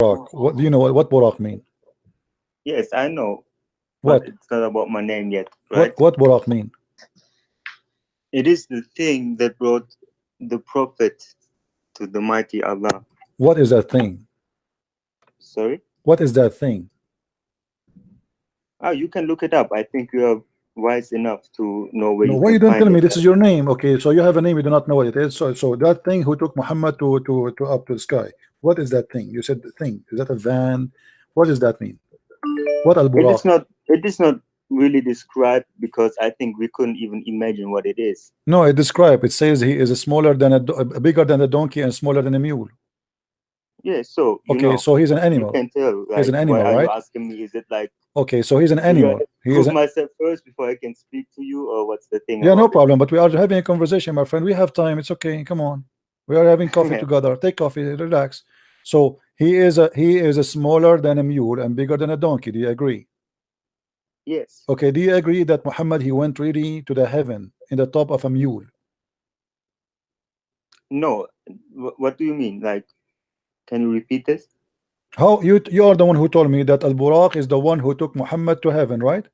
Burak. What do you know what Burak mean? Yes, I know, but What? it's not about my name yet, right? What Burak mean? It is the thing that brought the prophet to the mighty Allah. What is that thing? Sorry? What is that thing? Oh, you can look it up. I think you are wise enough to know where No, you why can you don't find tell me it. this is your name? Okay, so you have a name, you do not know what it is. So that thing who took Muhammad to up to the sky. What is that thing? You said the thing. Is that a van? What does that mean? What Al It Buraq? is not. It is not really described because I think we couldn't even imagine what it is. No, it describe. It says he is a smaller than bigger than a donkey and smaller than a mule. Yeah. So Okay, so he's an you animal. can tell. He's Like, an why animal, are you right? asking me? Is it like? Okay, so he's an So you want animal. to He is prove a, myself first before I can speak to you, or what's the thing yeah, no about it? problem. But we are having a conversation, my friend. We have time. It's okay. Come on. We are having coffee together. Take coffee, relax. So he is a smaller than a mule and bigger than a donkey. Do you agree? Yes. Okay, do you agree that Muhammad he went really to the heaven in the top of a mule? No. What do you mean? Like, can you repeat this? How you are the one who told me that Al Buraq is the one who took Muhammad to heaven, right?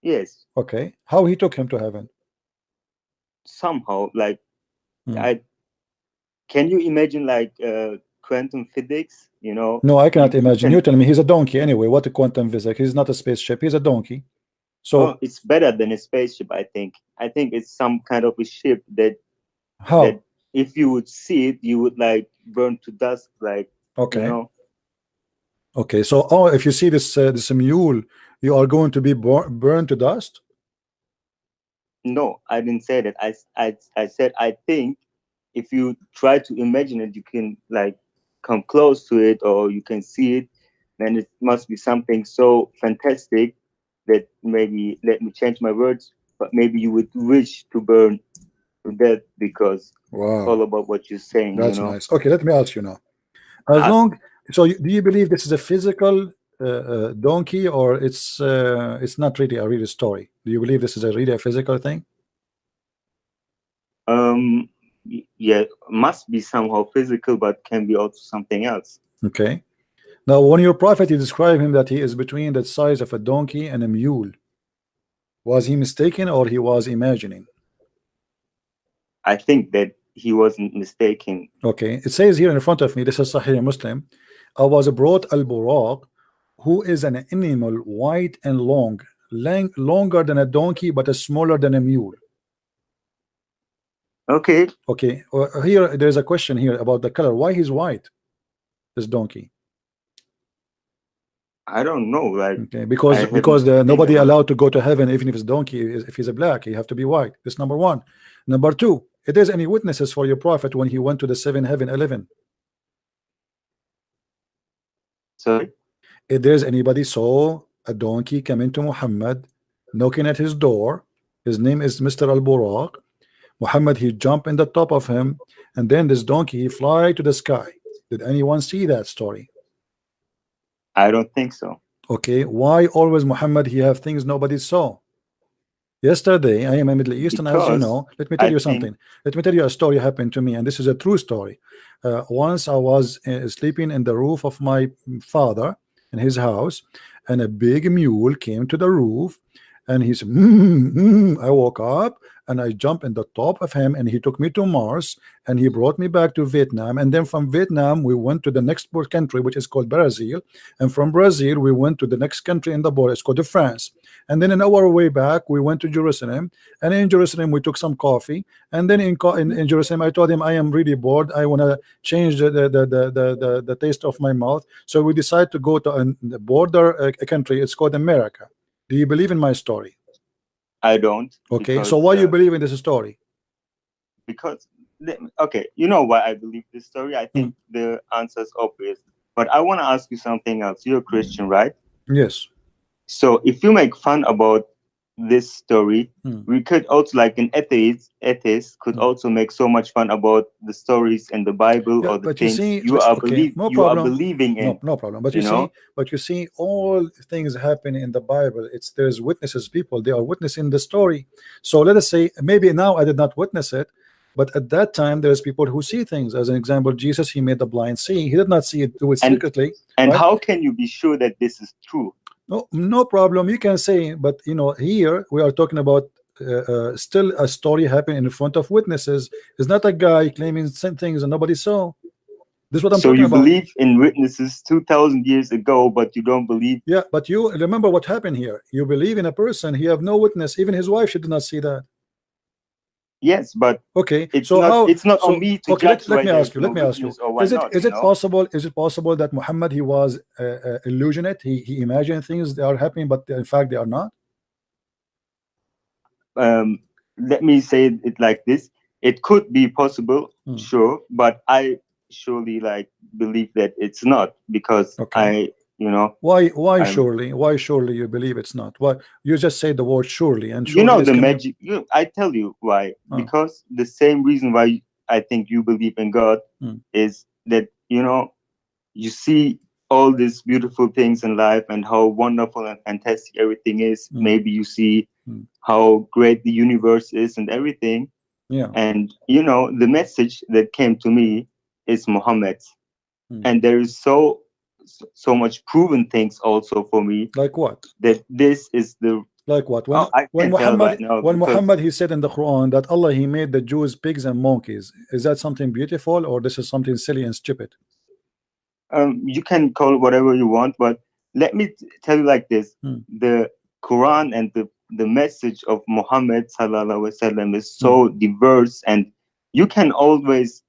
Yes. Okay, how he took him to heaven? Somehow, like, Hmm. I can you imagine like quantum physics? No, I cannot You imagine. You can. tell me he's a donkey anyway. What a quantum physics? He's not a spaceship. He's a donkey. Oh, So it's better than a spaceship. I think it's some kind of a ship that how? if you would see it, you would like burn to dust. Like you Okay, know. okay. So if you see this mule, you are going to be burned to dust. No, I didn't say that. I said I think if you try to imagine it, you can like come close to it or you can see it, then it must be something so fantastic that maybe let me change my words, but maybe you would wish to burn to death because it's all Wow, about what you're saying, that's nice. Okay, let me ask you now. As Ask. long so do you believe this is a physical donkey or it's not really a real story? Do you believe this is a really a physical thing? Um yeah, must be somehow physical, but can be also something else. Okay. Now, when your prophet you describe him that he is between the size of a donkey and a mule, was he mistaken or he was imagining? I think that he wasn't mistaken. Okay. It says here in front of me, this is Sahih Muslim. I was brought al buraq, who is an animal white and long, longer than a donkey but smaller than a mule. Okay. Okay, here there is a question here about the color. Why he's white, this donkey? I don't know. Like Okay, I haven't because think nobody about it. allowed to go to heaven even if it's donkey. If he's a black, he have to be white. That's number one. Number two, if there's any witnesses for your prophet when he went to the seven heaven 11, Sorry. if there's anybody saw a donkey coming to Muhammad, knocking at his door, his name is Mr. Al Buraq. Muhammad he jump in the top of him, and then this donkey he fly to the sky. Did anyone see that story? I don't think so. Okay, why always Muhammad he have things nobody saw? Yesterday, I am a Middle Eastern, as you Because know. Let me tell I you think something. Let me tell you a story happened to me, and this is a true story. Once I was sleeping in the roof of my father in his house, and a big mule came to the roof, and he said, I woke up and I jumped in the top of him, and he took me to Mars, and he brought me back to Vietnam, and then from Vietnam we went to the next country, which is called Brazil, and from Brazil we went to the next country in the border, it's called France. And then in our way back, we went to Jerusalem. And in Jerusalem, we took some coffee. And then in Jerusalem, I told him, I am really bored. I want to change the taste of my mouth. So we decided to go to a border a country. It's called America. Do you believe in my story? I don't Okay. So because why you believe in this story? because okay, you know why I believe this story? I Mm. think the answer is obvious. But I want to ask you something else. You're a Christian, right? Yes. So if you make fun about this story, Mm. we could also like an atheist could Mm. also make so much fun about the stories and the Bible Yeah, or the but you things see, okay, no you are problem. believing in, No problem. But you know? you see, all things happen in the Bible. It's there's witnesses, people. They are witnessing the story. So let us say maybe now I did not witness it, But at that time, there's people who see things. As an example, Jesus, he made the blind see. He did not see it, do it secretly. And right? how can you be sure that this is true? No problem. You can say, but you know, here we are talking about still a story happening in front of witnesses. It's not a guy claiming some things and nobody saw. This is what I'm So talking you about. believe in witnesses 2,000 years ago, but you don't believe. Yeah, but you remember what happened here. You believe in a person, he have no witness. Even his wife, she did not see that. Yes, but okay. It's so not, how? it's not so, on me to okay, judge. let me ask you. No Let me ask you. witness or why Is it not, is you it know? possible? Is it possible that Muhammad, he was illusionate? He imagined things that are happening, but in fact they are not. Let me say it like this: it could be possible, sure, but I surely believe that it's not, because Okay. Why surely? Why surely you believe it's not? Why you just say the word surely and surely? You know the magic. I tell you why. Because the same reason why I think you believe in God is that you see all these beautiful things in life and how wonderful and fantastic everything is. Maybe you see how great the universe is and everything. Yeah. And the message that came to me is Muhammad's. And there is so much proven things also for me. Like what? That this is the like what? When Muhammad he said in the Quran that Allah, he made the Jews pigs and monkeys. Is that something beautiful, or this is something silly and stupid? You can call it whatever you want, but let me tell you like this: the Quran and the message of Muhammad sallallahu alaihi wasallam is so diverse, and you can always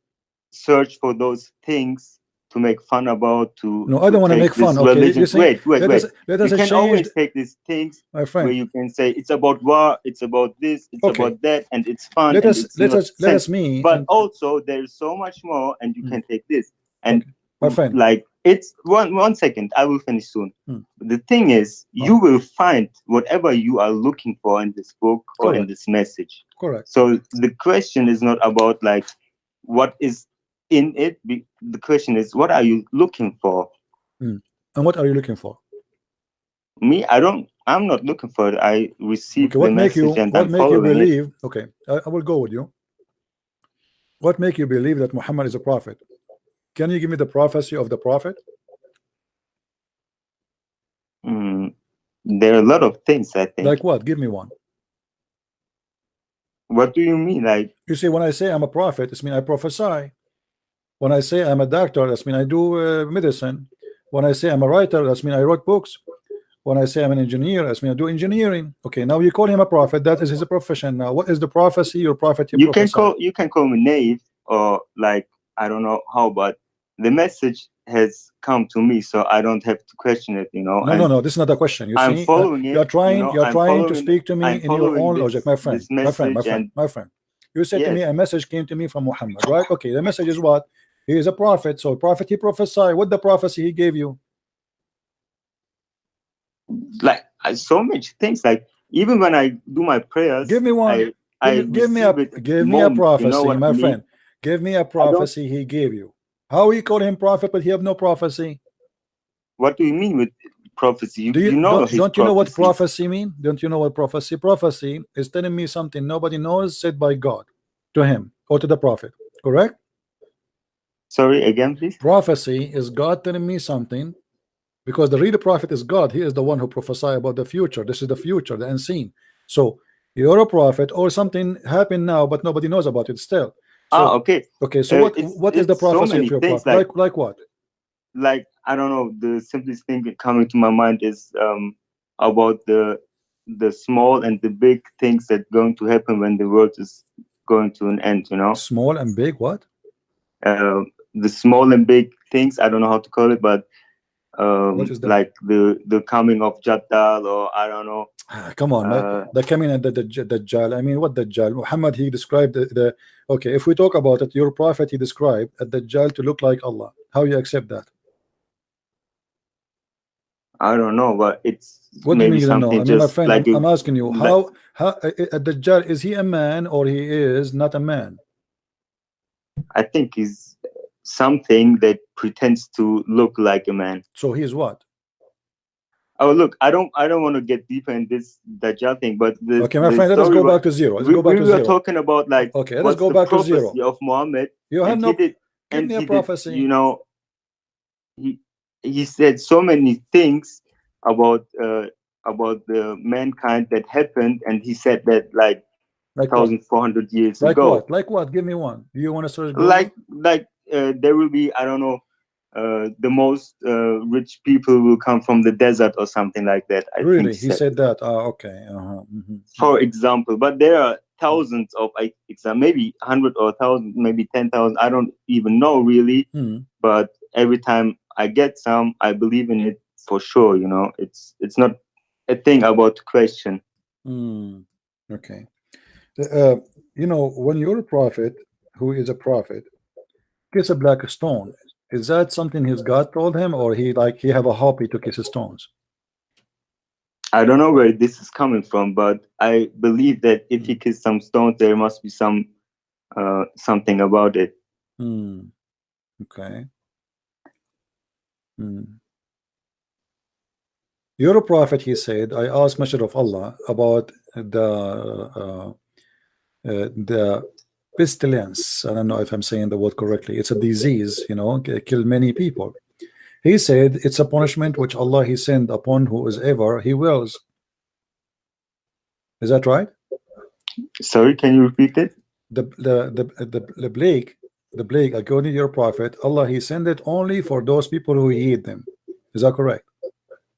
search for those things to make fun about. No, I don't want to make fun. Okay, wait. Let us you can always take these things, my friend, where you can say it's about war, it's about this, it's about that, and it's fun. Let us mean. But also there's so much more, and you can take this. And my friend, it's one second, I will finish soon. The thing is, you will find whatever you are looking for in this book or in this message. Correct. So the question is not about what is in it. The question is, what are you looking for? And what are you looking for? Me, I'm not looking for it. I received the message and what I'm make you believe it. Okay, I will go with you. What make you believe that Muhammad is a prophet? Can you give me the prophecy of the prophet? There are a lot of things, I think. Like what? Give me one. What do you mean? You see, when I say I'm a prophet, it means I prophesy. When I say I'm a doctor, that means I do medicine. When I say I'm a writer, that means I wrote books. When I say I'm an engineer, that means I do engineering. Okay, now you call him a prophet. That is his profession. Now, what is the prophecy or prophet you can call me naive, or I don't know how, but the message has come to me, so I don't have to question it. No. This is not a question. I'm following it. You're trying to speak to me in your own logic, my friend. My friend. You said to me a message came to me from Muhammad, right? Okay, the message is what? He is a prophet. So prophet, he prophesied. What the prophecy he gave you? So much things. Even when I do my prayers, give me one. Give me a prophecy, my friend. Give me a prophecy he gave you. How you call him prophet, but he have no prophecy? What do you mean with prophecy? Don't you know what prophecy mean? Don't you know what prophecy? Prophecy is telling me something nobody knows, said by God to him or to the prophet. Correct? Sorry, again, please. Prophecy is God telling me something, because the real prophet is God. He is the one who prophesy about the future. This is the future, the unseen. So you're a prophet, or something happened now, but nobody knows about it still. So, okay. So what is the prophecy of your prophet? Like what? I don't know. The simplest thing coming to my mind is about the small and the big things that going to happen when the world is going to an end. Small and big what? The small and big things. I don't know how to call it, but what is that? the coming of Jaddal, or I don't know. Come on, the coming of the Dajjal. I mean, what Dajjal? Muhammad, he described the okay, if we talk about it, your prophet, he described a Dajjal to look like Allah. How you accept that? I don't know, but it's what do you mean you don't know? I mean, my friend, I'm asking you, how a Dajjal, is he a man or he is not a man? I think he's something that pretends to look like a man. So he is what? Oh, look, I don't want to get deeper in this Dajjal thing, but Okay, my the friend, let us story go was, back to zero. Let's go back we to were zero. talking about like Okay, let us what's go the back to prophecy zero. of Muhammad, You have and no. he did, Give and me a he did, prophecy. you know, he said so many things about the mankind that happened, and he said that like Like what? 1,400 years Like ago. what? Like what? Give me one. Do you want to search Google? Like there will be, I don't know, the most rich people will come from the desert or something like that. I Really? think He said that. Okay. for example, but there are thousands of maybe 100 or 1,000, maybe 10,000. I don't even know really. But every time I get some, I believe in it for sure. You know, it's not a thing about question. Okay. You know, when you're a prophet, who is a prophet, kiss a black stone. Is that something his God told him, or he have a hobby to kiss stones? I don't know where this is coming from, but I believe that if he kissed some stones, there must be something about it. Okay. You're a prophet, he said. I asked Messenger of Allah about the pestilence. I don't know if I'm saying the word correctly. It's a disease, you know, kill many people. He said it's a punishment which Allah he sent upon whoever he wills. Is that right? Sorry, can you repeat it? The plague according to your prophet, Allah he sent it only for those people who heed them. Is that correct?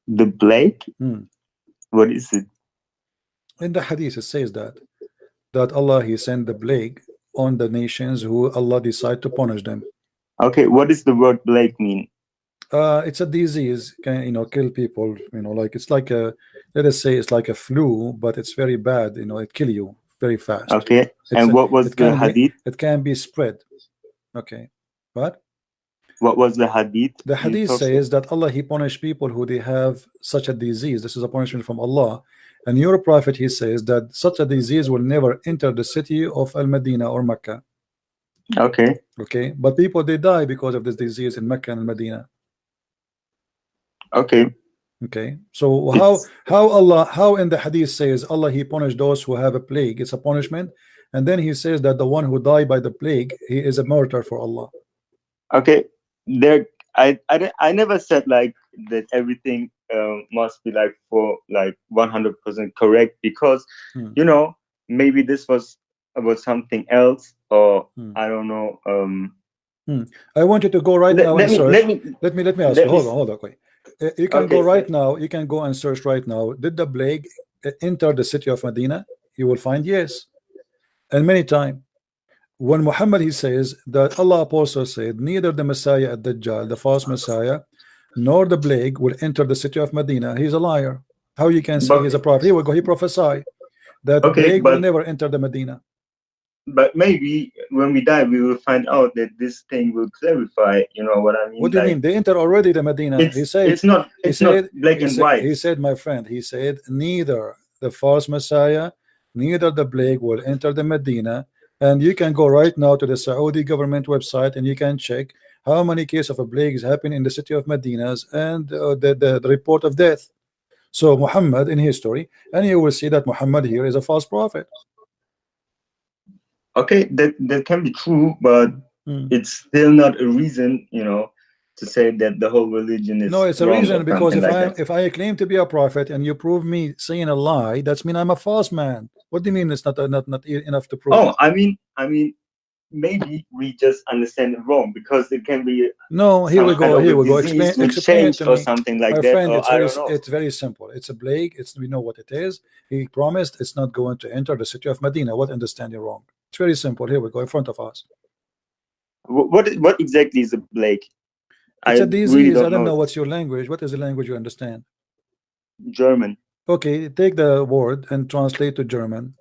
The plague? What is it? In the hadith it says that Allah he sent the plague on the nations who Allah decide to punish them. Okay, what does the word plague mean? It's a disease, can, you know, kill people, you know, like it's like a, let us say it's like a flu, but it's very bad, you know, it kill you very fast. Okay, and what was the hadith? It can be spread. Okay, what was the hadith? The hadith says that Allah he punish people who they have such a disease. This is a punishment from Allah, and your prophet he says that such a disease will never enter the city of Al-Madinah or Mecca. Okay, but people they die because of this disease in Mecca and Medina. Okay, so how in the hadith says Allah he punished those who have a plague, it's a punishment, and then he says that the one who died by the plague, he is a martyr for Allah. Okay, there I never said like that everything must be like for like 100% correct, because you know, maybe this was about something else, or I don't know. I want you to go right now and search. Let me ask you. Hold on, wait. You can go right now. You can go and search right now. Did the plague enter the city of Medina? You will find yes, and many times. When Muhammad he says that Allah also said neither the Messiah at Dajjal, the false Messiah, nor the plague will enter the city of Medina, he's a liar. How you can say he's a prophet? Here we go. He prophesied that the plague will never enter the Medina. But maybe when we die, we will find out that this thing will clarify. You know what I mean? What do you mean? They enter already the Medina. He said it's not black and white. He said, my friend, he said neither the false Messiah, neither the plague will enter the Medina. And you can go right now to the Saudi government website and you can check how many cases of a plague is happening in the city of Medinas and the report of death. So Muhammad in history, and you will see that Muhammad here is a false prophet. Okay, that can be true, but it's still not a reason, you know, to say that the whole religion is no. It's a reason, because if I claim to be a prophet and you prove me saying a lie, that's mean I'm a false man. What do you mean it's not enough to prove? Oh, I mean maybe we just understand it wrong, because it can be no. Here we go. Explain it to me, or something like my that. Friend, it's very simple. It's a plague. We know what it is. He promised it's not going to enter the city of Medina. What understanding wrong? It's very simple. Here we go in front of us. What exactly is a plague? It's a disease. I don't know what's your language. What is the language you understand? German. Okay, take the word and translate to German.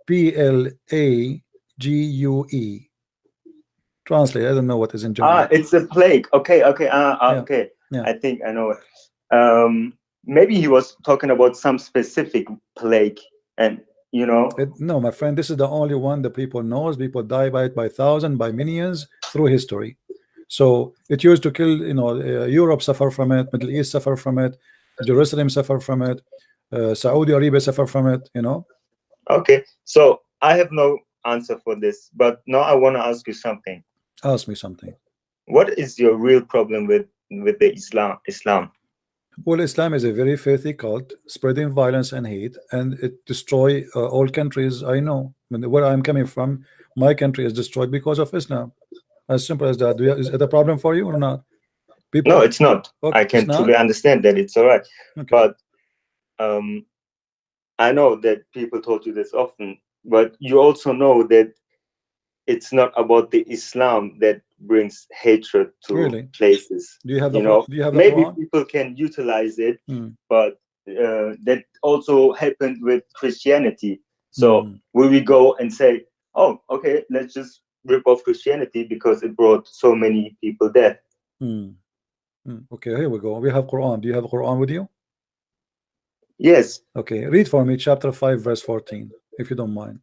Plague. Translate. I don't know what is in German. It's a plague. Okay. Okay. Yeah. I think I know it. Maybe he was talking about some specific plague, and you know. No, my friend, this is the only one that people knows. People die by it by thousands, by millions through history. So it used to kill, you know, Europe suffer from it, Middle East suffer from it, Jerusalem suffer from it. Saudi Arabia suffer from it. You know. Okay, so I have no answer for this, but now I want to ask you something. Ask me something. What is your real problem with the Islam? Well, Islam is a very filthy cult, spreading violence and hate, and it destroy all countries. I know. I mean, where I'm coming from, my country is destroyed because of Islam. As simple as that. Is it a problem for you or not? People. No, it's not. Okay, I can truly understand that it's all right. Okay. But I know that people told you this often, but you also know that it's not about the Islam that brings hatred to places. Do you have you know, do you have maybe people can utilize it, but that also happened with Christianity. So will we go and say, oh, okay, let's just rip off Christianity because it brought so many people death? Okay, here we go. We have Quran. Do you have Quran with you? Yes. Okay, read for me chapter 5 verse 14, if you don't mind.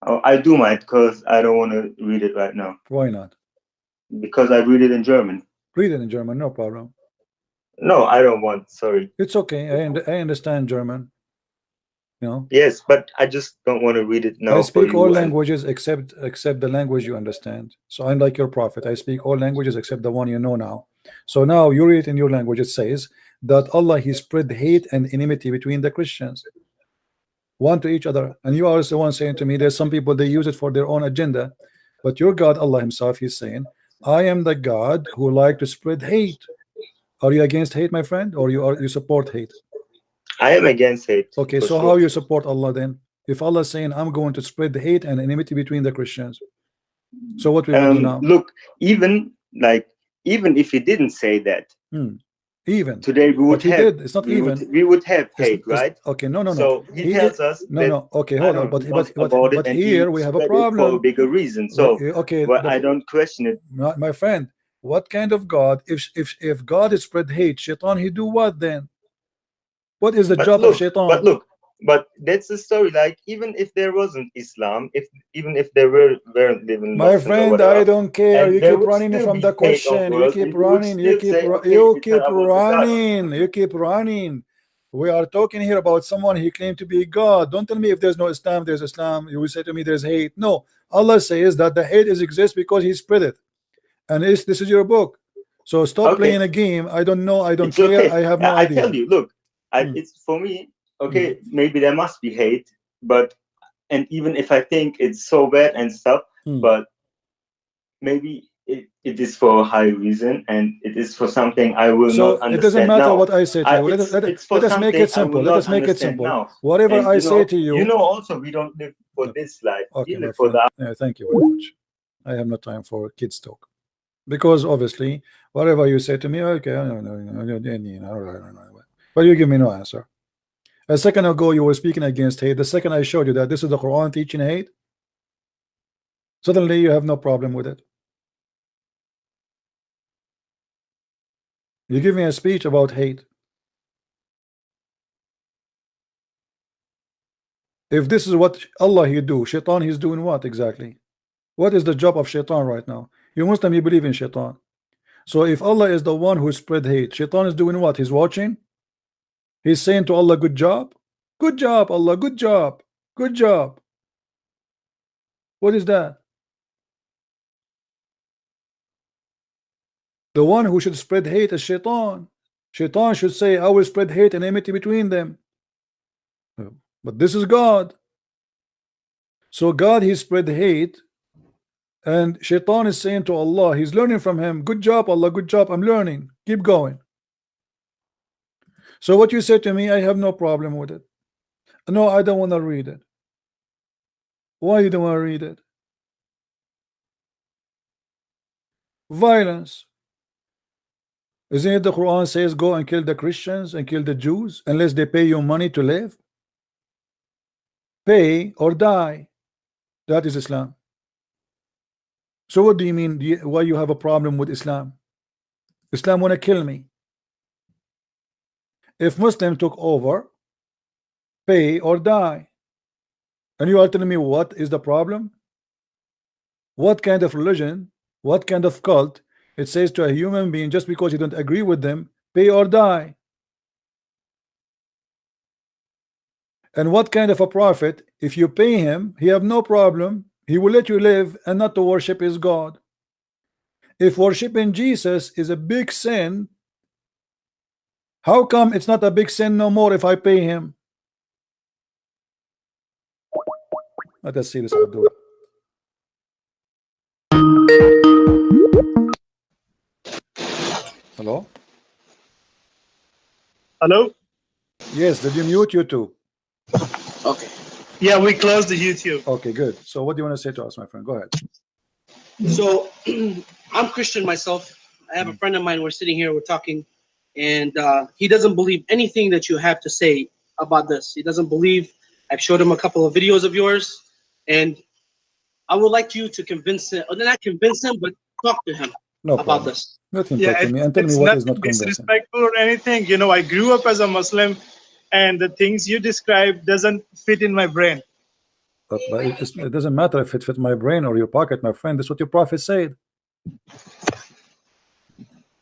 Oh, I do mind, because I don't want to read it right now. Why not? Because I read it in German. Read it in German, no problem. No, I don't want. Sorry. It's okay. I understand German. You know. Yes, but I just don't want to read it now. I speak all languages except the language you understand. So I'm like your prophet. I speak all languages except the one you know now. So now you read it in your language. It says that Allah, He spread hate and enmity between the Christians, one to each other. And you are the one saying to me, there's some people, they use it for their own agenda. But your God, Allah Himself, He's saying, I am the God who like to spread hate. Are you against hate, my friend, or you support hate? I am against hate. Okay, so how you support Allah then? If Allah is saying, I'm going to spread the hate and enmity between the Christians, so what we will do now? Look, even if He didn't say that, even today we would have. It's not we even. We would have hate, right? Okay, no. So He tells us. No. Okay, hold on. But here we have a problem for a bigger reason. So okay, but I don't question it. My friend, what kind of God? If God is spread hate, Shaitan, he do what then? What is the job of Shaitan? But that's the story. Like, even if there wasn't Islam, even if there weren't living, my friend, I don't care. You keep running from the question. You keep running. You keep running. We are talking here about someone he claimed to be God. Don't tell me if there's no Islam, there's Islam. You will say to me there's hate. No, Allah says that the hate exists because He spread it, and this is your book. So stop playing a game. I don't know. I don't care. I have no idea. I tell you, look, it's for me. Okay, maybe there must be hate, and even if I think it's so bad and stuff, but maybe it is for a high reason, and it is for something I will not understand. It doesn't matter now. what I say to you. Let us make it simple. Let us make it simple. Now. Whatever I say to you. You know, also we don't live for this life. Okay, we live for the. Thank you very much. I have no time for kids talk, because obviously whatever you say to me, okay, but you give me no answer. A second ago you were speaking against hate. The second I showed you that this is the Quran teaching hate, suddenly you have no problem with it. You give me a speech about hate. If this is what Allah He do, Shaitan He's doing what exactly? What is the job of Shaitan right now? You Muslim, you believe in Shaitan. So if Allah is the one who spread hate, Shaitan is doing what? He's watching. He's saying to Allah, good job. Good job, Allah. Good job. Good job. What is that? The one who should spread hate is Shaitan. Shaitan should say, I will spread hate and enmity between them. But this is God. So God, He spread hate, and Shaitan is saying to Allah, he's learning from him. Good job, Allah. Good job. I'm learning. Keep going. So what you say to me, I have no problem with it. No, I don't want to read it. Why you don't want to read it? Violence. Isn't it the Quran says go and kill the Christians and kill the Jews unless they pay you money to live? Pay or die. That is Islam. So what do you mean? Why you have a problem with Islam? Islam want to kill me. If Muslim took over, pay or die. And you are telling me what is the problem? What kind of religion, what kind of cult it says to a human being, just because you don't agree with them, pay or die? And what kind of a prophet? If you pay him, he have no problem. He will let you live and not to worship his God. If worshiping Jesus is a big sin, how come it's not a big sin no more if I pay him? Let us see this, Abdul. Hello? Hello? Yes, did you mute YouTube? Okay. Yeah, we closed the YouTube. Okay, good. So what do you want to say to us, my friend? Go ahead. So I'm Christian myself. I have a friend of mine. We're sitting here, we're talking, and he doesn't believe anything that you have to say about this. He doesn't believe. I've showed him a couple of videos of yours, and I would like you to convince him, or not convince him, but talk to him No about problem. this. Let him Yeah, talk to me and tell me it's what not is not convincing. disrespectful or anything. You know, I grew up as a Muslim, and the things you describe doesn't fit in my brain. But it doesn't matter if it fit my brain or your pocket, my friend. That's what your prophet said.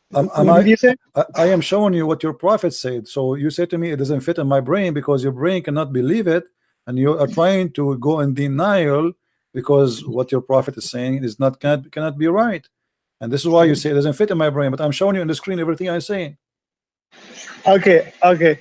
What did you say? I am showing you what your prophet said. So you say to me it doesn't fit in my brain because your brain cannot believe it, and you are trying to go in denial because what your prophet is saying is not cannot be right. And this is why you say it doesn't fit in my brain. But I'm showing you on the screen everything I'm saying. Okay, okay.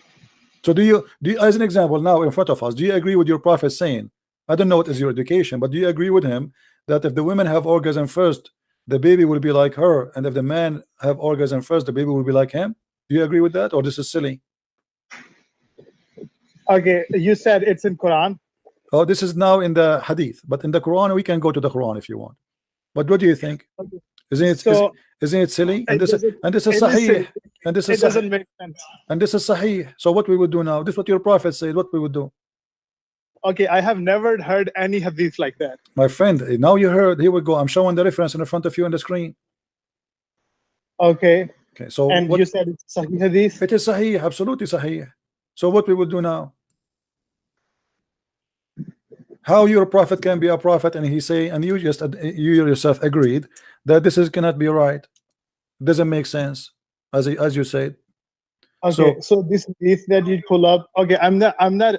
So do you as an example now in front of us, do you agree with your prophet saying, I don't know what is your education, but do you agree with him that if the women have orgasm first, the baby will be like her, and if the man have orgasm first, the baby will be like him? Do you agree with that, or this is silly? Okay, you said it's in Quran. Oh, this is now in the hadith, but in the Quran we can go to the Quran if you want. But what do you think? Okay. Isn't it So isn't it silly? And it this is doesn't- sahih. silly. And this is It doesn't sahih. make sense. And this is sahih. So what we would do now? This is what your prophet said. What we would do? Okay, I have never heard any hadith like that. My friend, now you heard. Here we go. I'm showing the reference in front of you on the screen. Okay, Okay, so and what, you said it's Sahih hadith. it is sahih, absolutely sahih. So what we will do now? How your prophet can be a prophet and he say, and you yourself agreed that this is cannot be right, doesn't make sense, as you said. Okay, so this hadith that you pull up. Okay, I'm not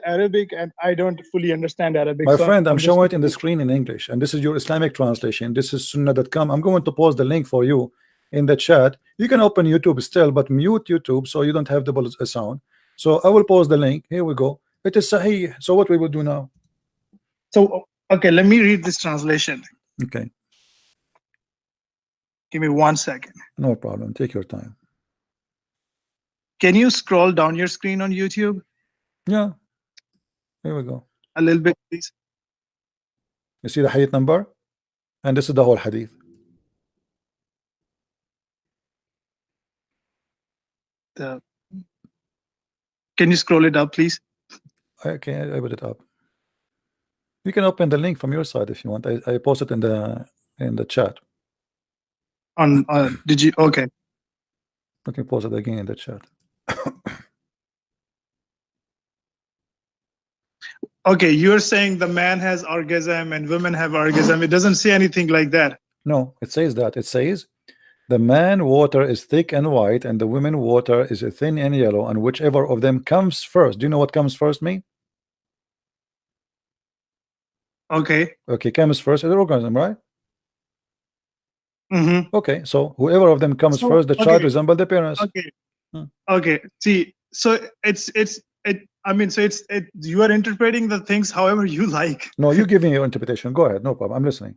Arabic and I don't fully understand Arabic. My so friend, I'm just- showing it in the screen in English, and this is your Islamic translation. This is sunnah.com. I'm going to post the link for you in the chat. You can open YouTube still, but mute YouTube so you don't have double sound. So I will post the link. Here we go. It is sahih. So what we will do now? So okay, let me read this translation. Okay, Give me 1 second. no problem. Take your time. Can you scroll down your screen on YouTube Yeah, here we go. a little bit, please? You see the hadith number, and this is the whole hadith. Can you scroll it up, please? Okay, I put it up. You can open the link from your side if you want. I posted in the chat. On did you? Okay. Let me post it again in the chat. Okay, you're saying the man has orgasm and women have orgasm. It doesn't say anything like that. No, it says that. It says the man water is thick and white, and the women water is thin and yellow, and whichever of them comes first. Do you know what comes first mean? Okay. Okay, comes first is the orgasm, right? Mm-hmm. Okay, so whoever of them comes So, first, the child okay. resembles the parents. Okay. Hmm. Okay. See, so I mean, so you are interpreting the things however you like. No, you give me your interpretation. Go ahead, no problem. I'm listening.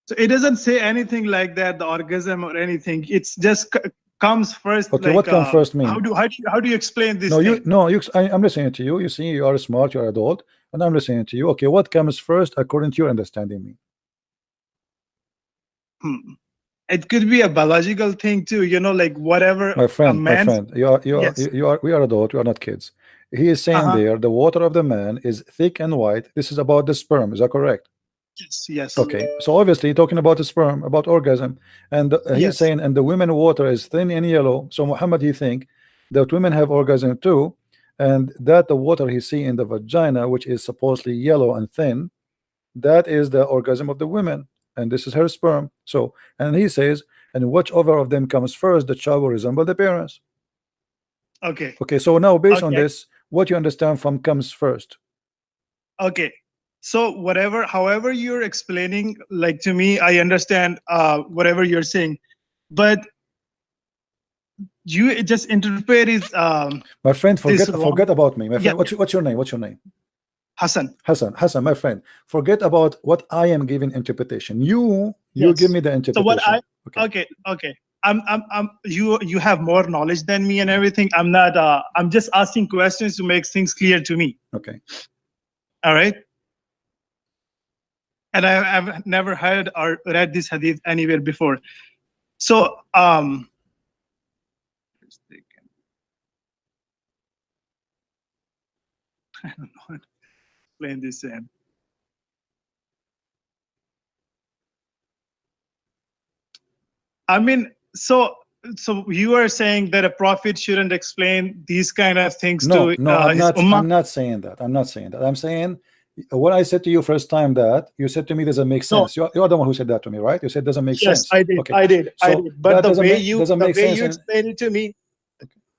So it doesn't say anything like that, the orgasm or anything. It's just comes first. Okay, like, what comes first mean? How do you explain this? No, thing? I'm listening to you. You see, you are smart, you're adult, and I'm listening to you. Okay, what comes first according to your understanding me? It could be a biological thing too, you know, like whatever. My friend, Yes. we are adult, we are not kids. He is saying there the water of the man is thick and white. This is about the sperm, is that correct? Yes. Okay, so obviously talking about the sperm, about orgasm, and he's Yes. saying, and the women water is thin and yellow. So Muhammad, he think that women have orgasm too, and that the water he see in the vagina, which is supposedly yellow and thin, that is the orgasm of the women, and this is her sperm. So, and he says, and whichever of them comes first, the child will resemble the parents. Okay. Okay, so now based on Okay. this, what you understand from comes first. Okay. So however you're explaining, like to me, I understand whatever you're saying, but you just interpret it. My friend, This forget about me. My friend, Yeah. what's your name? What's your name? Hassan. Hassan, my friend. Forget about what I am giving interpretation. You Yes. give me the interpretation. So what I okay. okay. You have more knowledge than me and everything. I'm not. I'm just asking questions to make things clear to me. Okay. All right. And I've never heard or read this hadith anywhere before. So I don't know how to explain this. I mean, so you are saying that a prophet shouldn't explain these kind of things No, to no, his ummah? I'm not saying that. I'm not saying that. I'm saying when I said to you first time that you said to me doesn't make No. sense. You're the one who said that to me, right? You said doesn't make Yes, sense. I did. Okay. I did. So I did. But that the doesn't way make- you doesn't make sense and- explained it to me,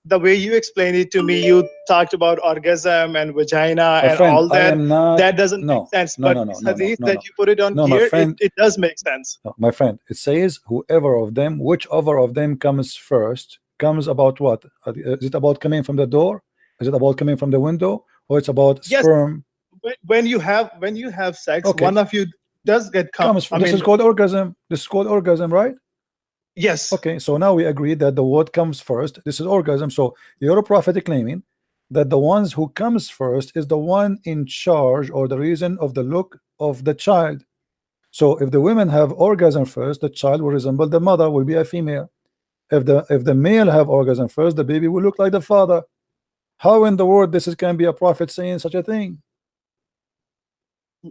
the way you explained it to me, you talked about orgasm and vagina My and friend, all I that. am not. That doesn't no, make sense. no, But no, no, this no, no, hadith no, that no. you put it on No, my here, friend. it does make sense. No, my friend, it says whoever of them, whichever of them comes first, comes about what? Is it about coming from the door? Is it about coming from the window? Or it's about Yes. sperm? When you have sex, Okay. one of you does get Comes. This is called orgasm. This is called orgasm, right? yes. Okay, so now we agree that the word comes first. This is orgasm. So you're a prophet claiming that the ones who comes first is the one in charge or the reason of the look of the child. So if the women have orgasm first, the child will resemble the mother, will be a female. If the male have orgasm first, the baby will look like the father. How in the world can be a prophet saying such a thing?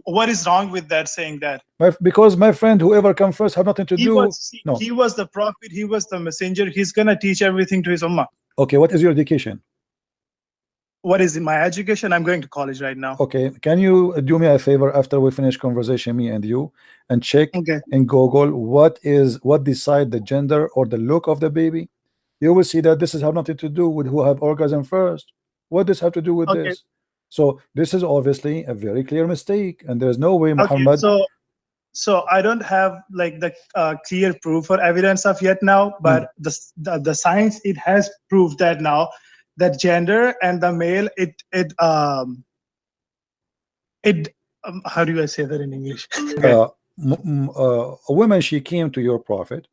What is wrong with that saying that? Because my friend, whoever comes first have nothing to He do. No. He was the prophet, he was the messenger, he's gonna teach everything to his ummah. Okay, what is your education? What is in my education? I'm going to college right now. Okay, can you do me a favor after we finish conversation, me and you, and check Okay. in Google what decide the gender or the look of the baby? You will see that this has nothing to do with who have orgasm first. What does have to do with Okay. this? So this is obviously a very clear mistake, and there's no way Muhammad. Okay, so I don't have like the clear proof or evidence of yet now, but the science, it has proved that now that gender and the male, how do I say that in English? Okay. A woman, she came to your prophet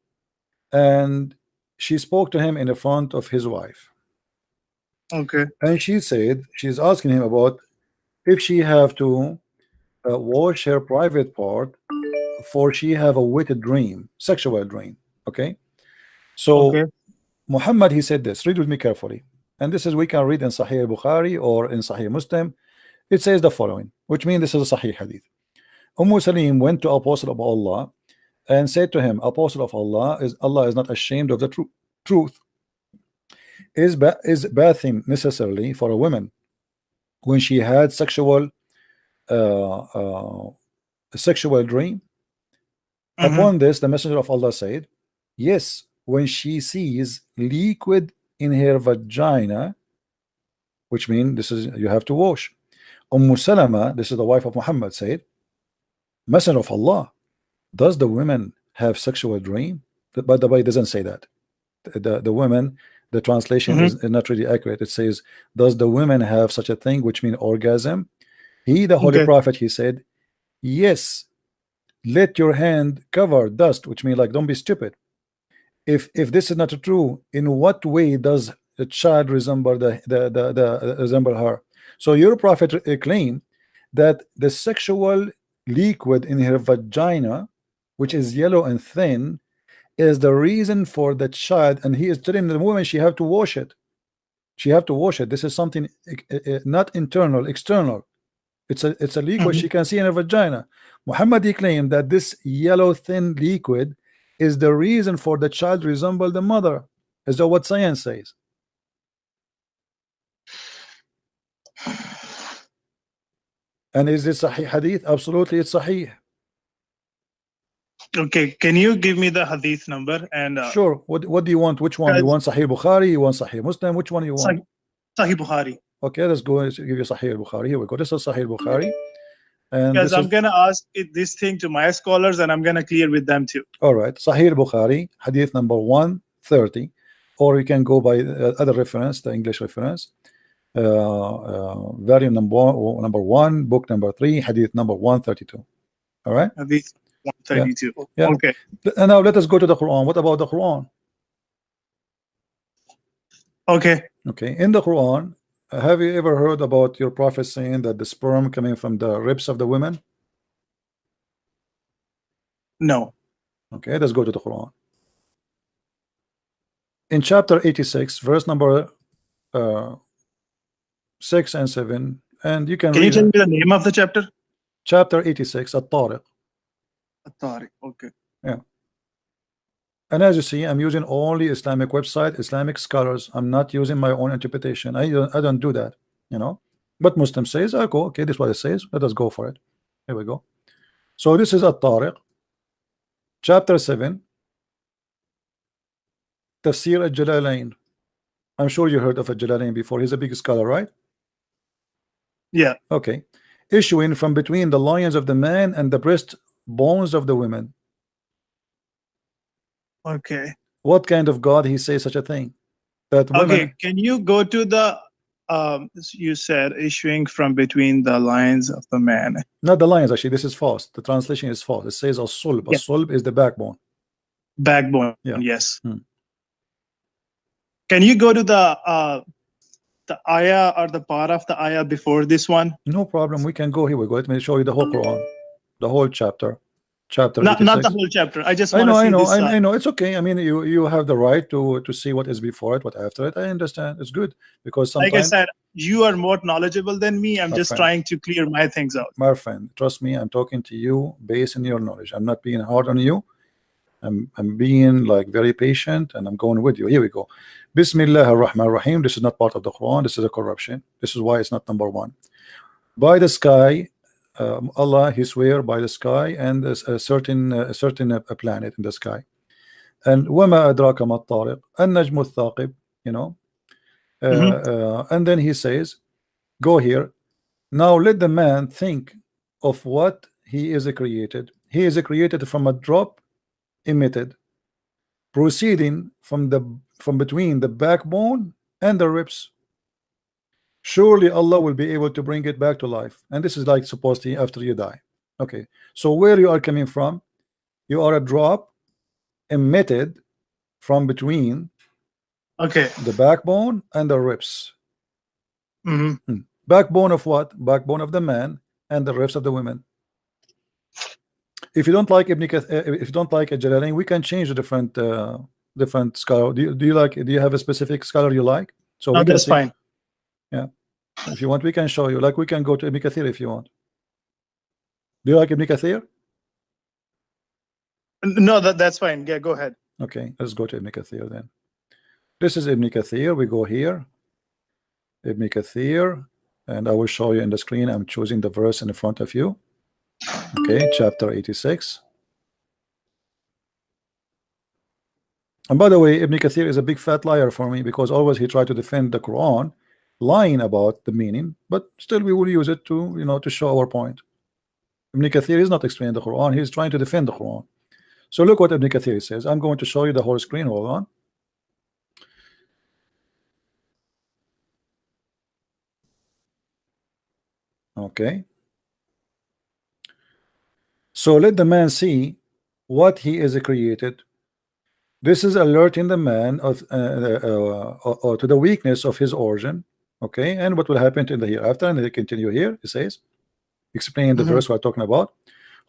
and she spoke to him in the front of his wife. Okay. And she said she's asking him about if she have to wash her private part for she have a wicked dream, sexual dream. Okay. So Okay. Muhammad, he said this, read with me carefully, and this is we can read in Sahih Bukhari or in Sahih Muslim. It says the following, which means this is a Sahih hadith. Salim went to Apostle of Allah and said to him, Apostle of Allah, Allah is not ashamed of the truth. Is bathing necessarily for a woman when she had sexual dream? Upon this, the Messenger of Allah said, yes, when she sees liquid in her vagina, which means this is you have to wash. Salama, this is the wife of Muhammad, said, Messenger of Allah, does the women have sexual dream? By the way, it doesn't say that. The women, the translation is not really accurate. It says, does the women have such a thing, which means orgasm? He, the Holy Prophet, he said, yes, let your hand cover dust, which means like don't be stupid. If this is not true, in what way does a child resemble resemble her? So your prophet claimed that the sexual liquid in her vagina, which is yellow and thin, is the reason for the child, and he is telling the woman she have to wash it. She have to wash it. This is something not internal, external. It's a liquid she can see in her vagina. Muhammad, he claimed that this yellow thin liquid is the reason for the child resemble the mother. Is that what science says? And is this Sahih hadith? Absolutely, it's Sahih. Okay, can you give me the hadith number? And sure. What do you want? Which one? You want Sahih Bukhari? You want Sahih Muslim? Which one you want? Sahih Bukhari. Okay, let's go and give you Sahih Bukhari. Here we go. This is Sahih Bukhari. And Because this I'm is, gonna ask this thing to my scholars, and I'm gonna clear with them too. all right, Sahih Bukhari, hadith number 130, or you can go by other reference, the English reference, volume number 1, book number 3, hadith number 132. All right. Hadith 132. Yeah. Okay. And now let us go to the Quran. What about the Quran? Okay. Okay, in the Quran, have you ever heard about your prophet saying that the sperm coming from the ribs of the women? No. Okay, let's go to the Quran. In chapter 86, verse number 6 and 7, and you can Can you read tell me it. the name of the chapter? Chapter 86, At-Tariq. At-Tariq. Okay. And as you see, I'm using only Islamic website, Islamic scholars. I'm not using my own interpretation. I don't do that, you know. But Muslim says, I go, okay, this is what it says. Let us go for it. Here we go. So this is At-Tariq, chapter 7, Tafsir al-Jalalain. I'm sure you heard of al-Jalalain before. He's a big scholar, right? Yeah. Okay. Issuing from between the loins of the man and the breast bones of the women. Okay. What kind of God he says such a thing? That women, Okay. Can you go to the you said issuing from between the lines of the man? not the lines actually, this is false. The translation is false. It says as-sulb. Yeah. As-sulb is the backbone. Backbone. Yeah. Yes. Hmm. Can you go to the ayah or the part of the ayah before this one? No problem. We can go. Here we go. Let me show you the whole Quran, the whole chapter. Chapter Not 86. the whole chapter. I just I want to know, see I know, this. I know. It's okay. I mean, you have the right to see what is before it, what after it. I understand. It's good because Like I sometimes, said, you are more knowledgeable than me. I'm My just friend. trying to clear my things out. my friend, trust me, I'm talking to you based on your knowledge. I'm not being hard on you. I'm being like very patient, and I'm going with you. Here we go. Bismillah ar-Rahman ar-Rahim. This is not part of the Quran. This is a corruption. This is why it's not number 1. By the sky, Allah, He swear by the sky and a certain planet in the sky. And وَمَا أَدْرَاكَ مَا الطَّارِقُ النَّجْمُ الثَّاقِبُ, you know. And then he says, go here. Now let the man think of what he is created. He is created from a drop emitted, proceeding from between the backbone and the ribs. Surely Allah will be able to bring it back to life. And this is like supposedly after you die. Okay, so where you are coming from, you are a drop emitted from between Okay. the backbone and the ribs. Mm-hmm. Backbone of what? Backbone of the man and the ribs of the women. If you don't like if you don't like a Jalalain, we can change a different scholar. Do you have a specific scholar you like? So No, we can that's see. fine. If you want, we can show you. Like we can go to Ibn Kathir if you want. Do you like Ibn Kathir? No, that's fine. Yeah, go ahead. Okay, let's go to Ibn Kathir then. This is Ibn Kathir. We go here. Ibn Kathir, and I will show you in the screen. I'm choosing the verse in front of you. Okay, chapter 86. And by the way, Ibn Kathir is a big fat liar for me because always he tried to defend the Quran, lying about the meaning, but still we will use it to, you know, to show our point. Ibn Kathir is not explaining the Quran, he's trying to defend the Quran. So look what Ibn Kathir says. I'm going to show you the whole screen. Hold on. Okay. So let the man see what he is created. This is alerting the man of to the weakness of his origin. Okay, and what will happen in the hereafter. And they continue here. It says, explain the verse we're talking about.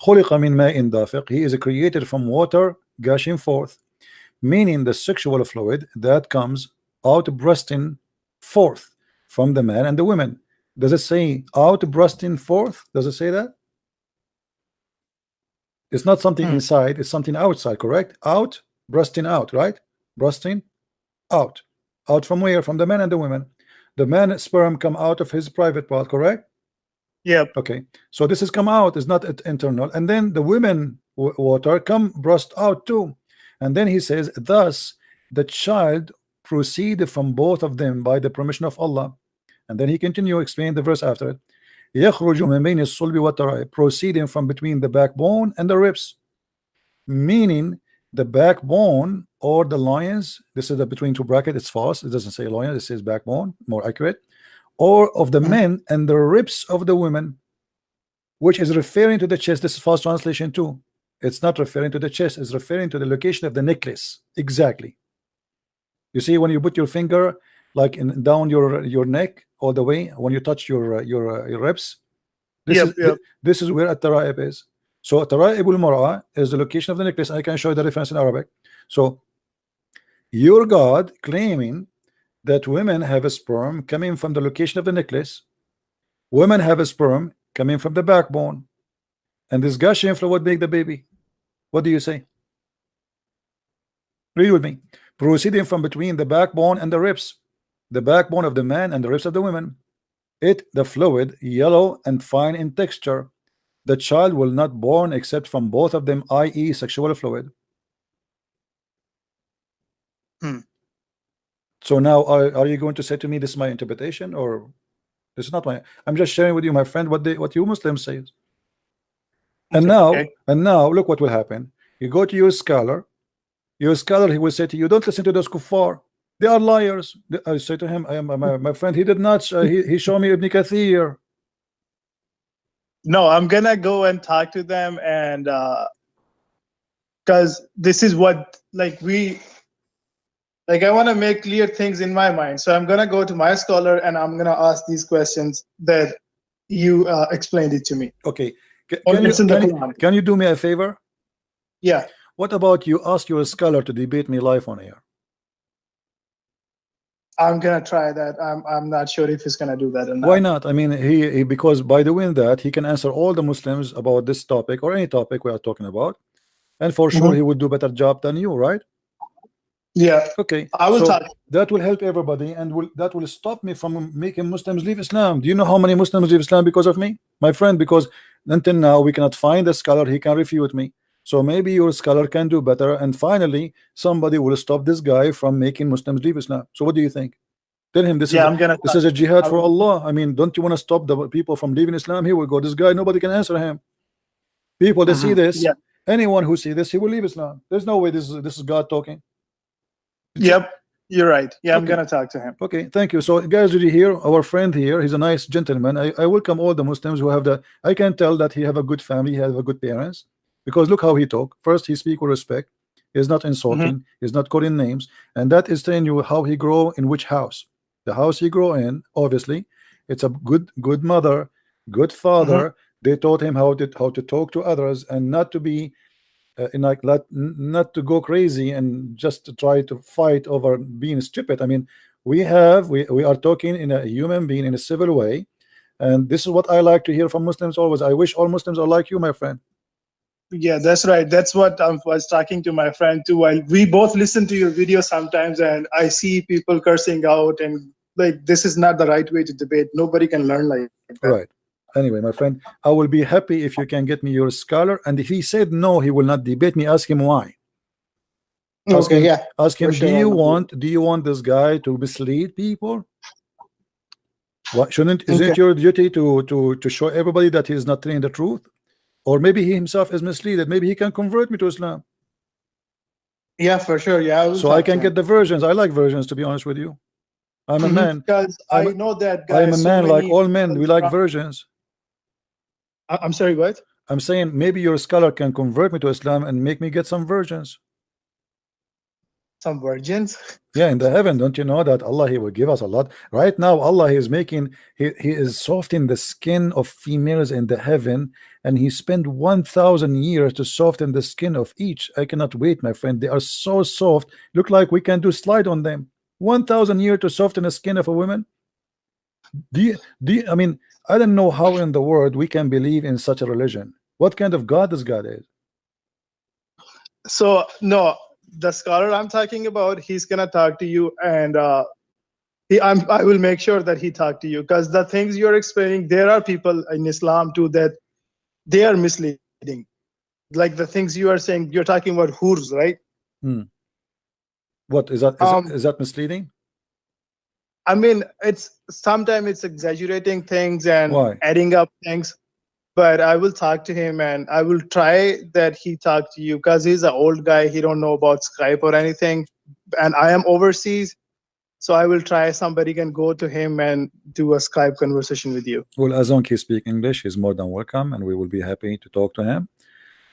خُلِقَ مِنْ مَاءٍ دَافِقٍ. He is created from water gushing forth, meaning the sexual fluid that comes out bursting forth from the man and the women. Does it say out bursting forth? Does it say that? It's not something inside, it's something outside, correct? Out, bursting out, right? Bursting out. Out from where? From the men and the women. The man sperm come out of his private part, correct? Yeah. Okay. So this is come out, is not internal. And then the women water come burst out too. And then he says, thus the child proceeded from both of them by the permission of Allah. And then he continue explaining the verse after it. يخرج من بين الصلب والترائب, proceeding from between the backbone and the ribs, meaning the backbone or the loins. This is the between two brackets, it's false, it doesn't say loins, it says backbone, more accurate, or of the men and the ribs of the women, which is referring to the chest. This is false translation too. It's not referring to the chest, it's referring to the location of the necklace. Exactly. You see, when you put your finger like in down your neck all the way, when you touch your ribs, this is where at-tara'ib is. So at-tara'ib al-mar'a is the location of the necklace. I can show you the reference in Arabic. So your God claiming that women have a sperm coming from the location of the necklace, women have a sperm coming from the backbone, and this gushing fluid make the baby. What do you say? Read with me. Proceeding from between the backbone and the ribs, the backbone of the man and the ribs of the women, the fluid, yellow and fine in texture, the child will not born except from both of them, i.e. sexual fluid. So now are you going to say to me this is my interpretation, or this is not my? I'm just sharing with you, my friend, what you Muslims say. And now look what will happen. You go to your scholar, he will say to you, don't listen to those kuffar, they are liars. I say to him, my friend, he did not he showed me Ibn Kathir. No, I'm gonna go and talk to them, and because this is what I want to make clear things in my mind. So I'm gonna go to my scholar and I'm gonna ask these questions that you explained it to me. Okay. Can you do me a favor? Yeah. What about you ask your scholar to debate me live on air? I'm gonna try that. I'm not sure if he's gonna do that or not. Why not? I mean, he because by doing that he can answer all the Muslims about this topic or any topic we are talking about, and for sure he would do better job than you, right? Yeah. Okay. I will talk. That will help everybody, and that will stop me from making Muslims leave Islam. Do you know how many Muslims leave Islam because of me, my friend? Because until now we cannot find a scholar he can refute me. So maybe your scholar can do better, and finally somebody will stop this guy from making Muslims leave Islam. So what do you think? Tell him this is a jihad for Allah. I mean, don't you want to stop the people from leaving Islam? He will go, this guy, nobody can answer him. People that see this, anyone who see this, he will leave Islam. There's no way this is God talking. Yep, you're right. Yeah, I'm gonna talk to him. Okay, thank you. So guys, did you hear our friend here? He's a nice gentleman. I welcome all the Muslims who have I can tell that he have a good family, he have a good parents, because look how he talk. First, he speak with respect. He's not insulting. He's not calling names, and that is telling you how he grow in which house. The house he grew in, obviously, it's a good mother, good father. They taught him how to talk to others and not to be not to go crazy and just to try to fight over being stupid. I mean, we are talking in a human being in a civil way, and this is what I like to hear from Muslims always. I wish all Muslims are like you, my friend. Yeah, that's right. That's what I was talking to my friend too. While we both listen to your videos sometimes, and I see people cursing out, and this is not the right way to debate. Nobody can learn like that. Right. Anyway, my friend, I will be happy if you can get me your scholar, and if he said no, he will not debate me. Ask him why. Ask him. Do you want this guy to mislead people? What isn't it your duty to show everybody that he is not telling the truth? Or maybe he himself is misled. Maybe he can convert me to Islam. Yeah, for sure. Yeah. So I can get the versions. I like versions, to be honest with you. I'm a man. Because I know that guys. I'm a man like all men. We like versions. I'm sorry, what? I'm saying maybe your scholar can convert me to Islam and make me get some virgins. Some virgins? Yeah, in the heaven, don't you know that Allah, he will give us a lot. Right now Allah is making, he is softening the skin of females in the heaven, and he spent 1,000 years to soften the skin of each. I cannot wait, my friend. They are so soft, look like we can do slide on them. 1,000 years to soften the skin of a woman. I mean, I don't know how in the world we can believe in such a religion. What kind of God this God is? So no, the scholar I'm talking about, he's gonna talk to you, and I will make sure that he talk to you, because the things you're explaining, there are people in Islam too that they are misleading. Like the things you are saying, you're talking about hurs, right? What is that? Is that misleading? I mean, it's sometimes it's exaggerating things and Why? adding up things. But I will talk to him and I will try that he talk to you because he's an old guy. He don't know about Skype or anything. And I am overseas. So I will try somebody can go to him and do a Skype conversation with you. Well, as long as he speaks English, he's more than welcome, and we will be happy to talk to him.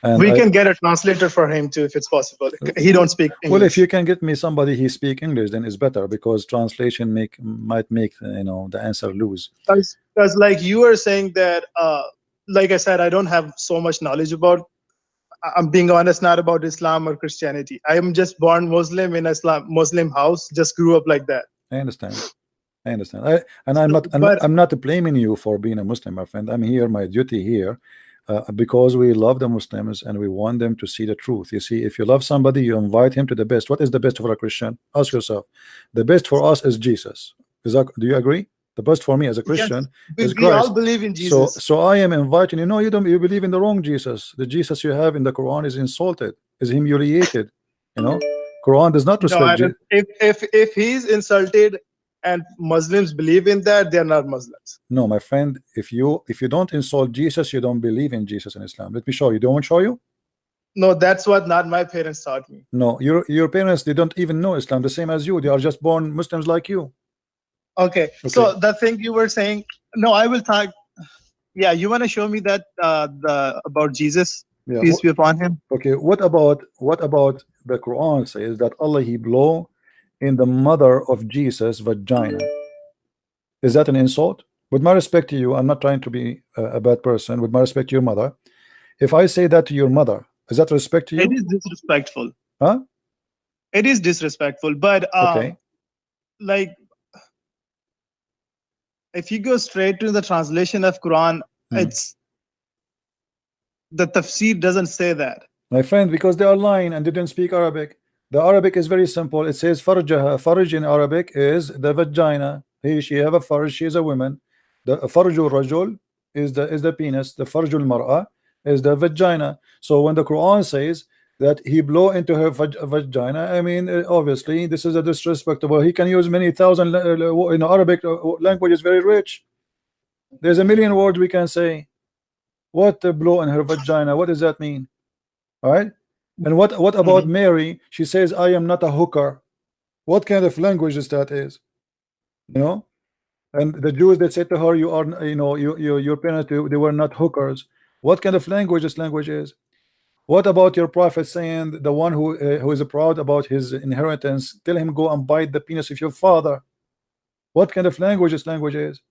And We can get a translator for him too if it's possible. He don't speak English. well, if you can get me somebody he speak English, then it's better, because translation might make the answer lose. Because like you were saying that, like I said, I don't have so much knowledge about. I'm being honest, not about Islam or Christianity. I am just born Muslim in a Muslim house. Just grew up like that. I understand. I'm not blaming you for being a Muslim, my friend. I'm here, my duty here, because we love the Muslims and we want them to see the truth. You see, if you love somebody, you invite him to the best. What is the best for a Christian? Ask yourself. The best for us is Jesus. Do you agree? The best for me as a Christian is we Christ. all believe in Jesus. So I am inviting you. No, you believe in the wrong Jesus. The Jesus you have in the Quran is insulted, is humiliated. Quran does not respect Jesus. If he's insulted and Muslims believe in that, they're not Muslims. No, my friend, if you don't insult Jesus, you don't believe in Jesus and Islam. Let me show you. Do you want to show you? No, that's what not my parents taught me. No, your parents, they don't even know Islam, the same as you. They are just born Muslims like you. Okay. So the thing you were saying, no, I will talk. Yeah, you want to show me that about Jesus? Yeah. Peace be upon him. Okay. What about the Quran says that Allah he blow in the mother of Jesus' vagina? Is that an insult? With my respect to you, I'm not trying to be a bad person. With my respect to your mother, if I say that to your mother, is that respect to you? It is disrespectful. Huh? It is disrespectful, but okay. Like, if you go straight to the translation of Quran, it's the tafsir doesn't say that. My friend, because they are lying and they didn't speak Arabic. The Arabic is very simple. It says farjaha. Farj in Arabic is the vagina. She have a farj. She is a woman. The farjul rajul is the penis. The farjul mar'a is the vagina. So when the Quran says that he blow into her vagina, I mean, obviously this is a disrespectful. He can use many thousand Arabic language is very rich. There's a million words we can say. What the blow in her vagina? What does that mean? All right. And what about Mary? She says, I am not a hooker. What kind of language is that? And the Jews that said to her, you are, your parents, they were not hookers. What kind of language this language is? What about your prophet saying, the one who is proud about his inheritance, tell him go and bite the penis of your father? What kind of language this language is?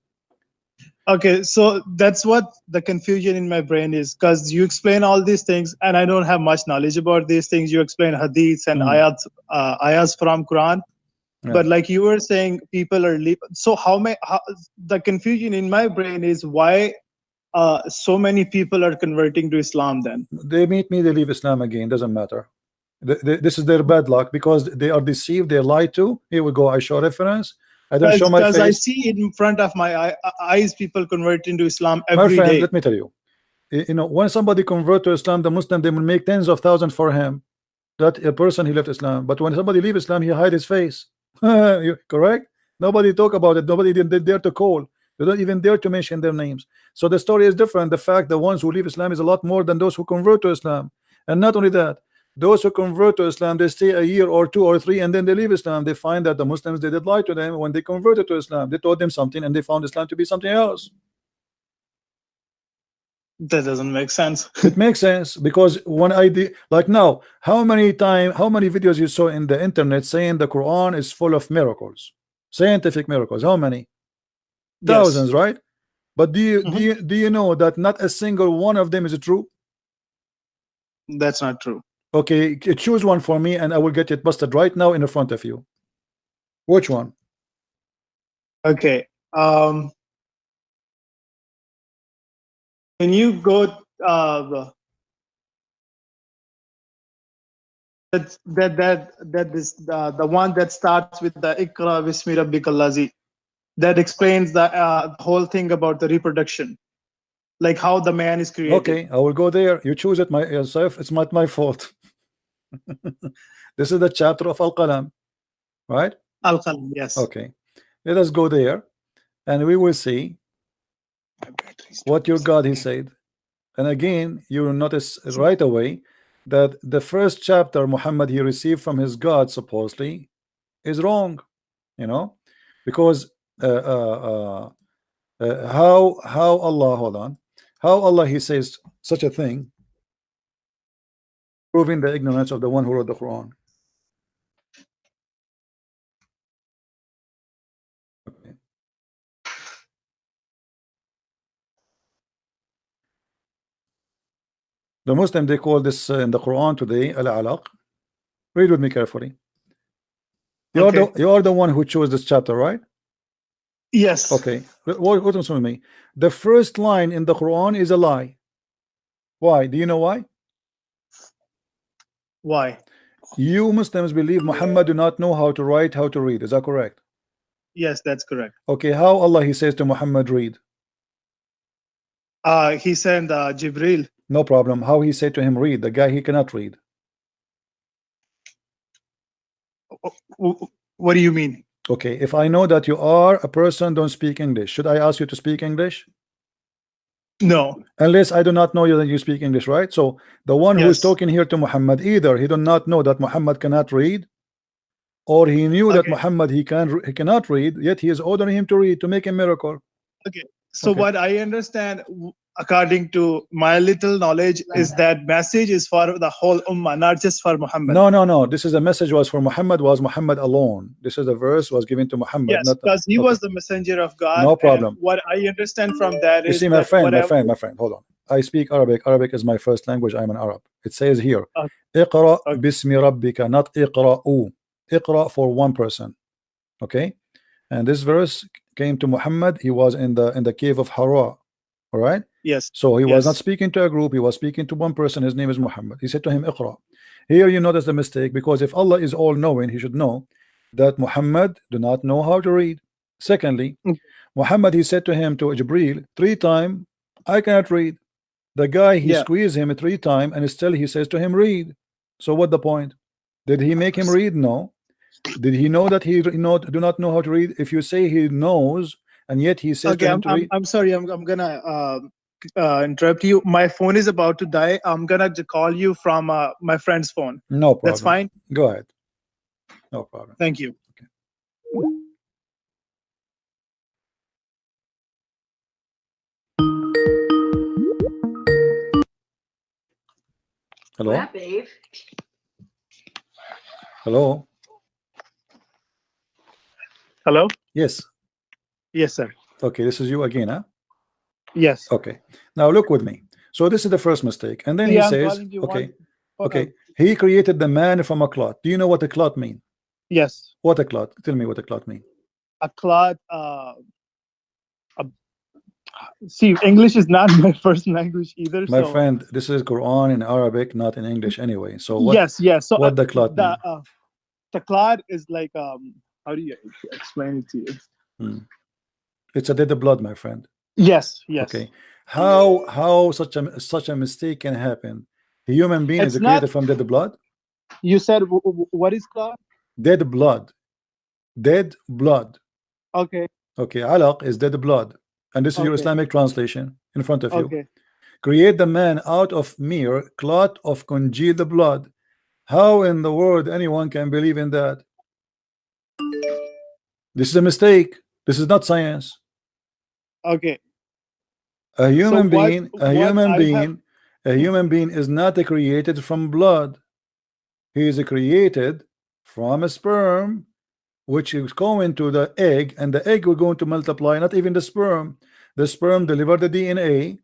Okay, so that's what the confusion in my brain is, because you explain all these things and I don't have much knowledge about these things. You explain hadiths and ayats from Quran, but like you were saying, people are so the confusion in my brain is why so many people are converting to Islam. Then they meet me, they leave Islam again. Doesn't matter. This is their bad luck, because they are deceived, they lied to. Here we go. I show reference. I don't show my face. Because I see it in front of my eyes, people convert into Islam every my friend, day. Let me tell you, when somebody convert to Islam, the Muslim, they will make tens of thousands for him. That a person he left Islam. But when somebody leave Islam, he hide his face. Correct? Nobody talk about it. Nobody did dare to call. They don't even dare to mention their names. So the story is different. The fact the ones who leave Islam is a lot more than those who convert to Islam. And not only that, those who convert to Islam, they stay a year or 2 or 3 and then they leave Islam. They find that the Muslims, they did lie to them when they converted to Islam. They told them something and they found Islam to be something else. That doesn't make sense. It makes sense, because when I did, like now, how many videos you saw in the internet saying the Quran is full of miracles, scientific miracles? How many? Thousands, yes. Right? But do you know that not a single one of them is true? That's not true. Okay, choose one for me and I will get it busted right now in front of you. Which one? Okay. Can you go the one that starts with the Iqra Bismi Rabbikal Lazi, that explains the whole thing about the reproduction, like how the man is created. Okay, I will go there. You choose it yourself. It's not my fault. This is the chapter of Al-Qalam, right? Al-Qalam, yes. Okay. Let us go there, and we will see what your God he said. And again, you will notice right away that the first chapter Muhammad he received from his God supposedly is wrong, you know, because how Allah, hold on, how Allah he says such a thing, proving the ignorance of the one who wrote the Quran. Okay. The Muslim they call this in the Quran today al-alaq. Read with me carefully. You are the one who chose this chapter, right? Yes. Okay. What with me? The first line in the Quran is a lie. Why? Do you know why? Why? You Muslims believe Muhammad do not know how to write, how to read. Is that correct? Yes, that's correct. Okay. How Allah he says to Muhammad read? He sent Jibril. No problem. How he said to him read? The guy he cannot read. What do you mean? Okay. If I know that you are a person don't speak English, should I ask you to speak English? No. Unless I do not know you that you speak English, right? So the one who is talking here to Muhammad, either he do not know that Muhammad cannot read, or he knew that Muhammad he cannot read, yet he is ordering him to read to make a miracle. Okay. So what I understand, according to my little knowledge, is that message is for the whole ummah, not just for Muhammad. No. This is a message was for Muhammad, was Muhammad alone. This is a verse was given to Muhammad. Yes, because he was the messenger of God. No problem. What I understand from that is, you see, my friend, hold on. I speak Arabic. Arabic is my first language. I'm an Arab. It says here, "Iqra bismi rabbika," not "Iqra'u." Iqra for one person. Okay, and this verse came to Muhammad. He was in the cave of Hira. All right. Yes. So he was not speaking to a group. He was speaking to one person. His name is Muhammad. He said to him, "Iqra." Here you notice the mistake, because if Allah is all knowing, he should know that Muhammad do not know how to read. Secondly, Muhammad he said to him, to Jibril, 3 times, I cannot read. The guy he squeezed him 3 times, and still he says to him, read. So what the point? Did he make him read? No. Did he know that he do not know how to read? If you say he knows, and yet he says to him to read. I'm sorry. I'm gonna interrupt you. My phone is about to die. I'm gonna call you from my friend's phone. No problem. That's fine. Go ahead. No problem. Thank you. Okay. Hello. Yeah, babe. Hello. Hello. Yes. Yes, sir. Okay, this is you again, huh? Yes. Okay. Now look with me. So this is the first mistake, and then he says, okay, he created the man from a clot. Do you know what a clot mean? Yes. What a clot? Tell me what a clot mean. A clot. See, English is not my first language either. My friend, this is Quran in Arabic, not in English anyway. So what? Yes. So what the clot mean? The clot is like how do you explain it to you? It's a dead blood, my friend. Yes. Okay. How such a mistake can happen? A human being is created from dead blood. You said what is clot? Dead blood. Dead blood. Okay. Okay. Alaq is dead blood, and this is your Islamic translation in front of you. Okay. Create the man out of mere clot of congealed blood. How in the world anyone can believe in that? This is a mistake. This is not science. Okay. A human being is not created from blood. He is created from a sperm, which is going to the egg, and the egg will going to multiply. Not even the sperm. The sperm deliver the DNA,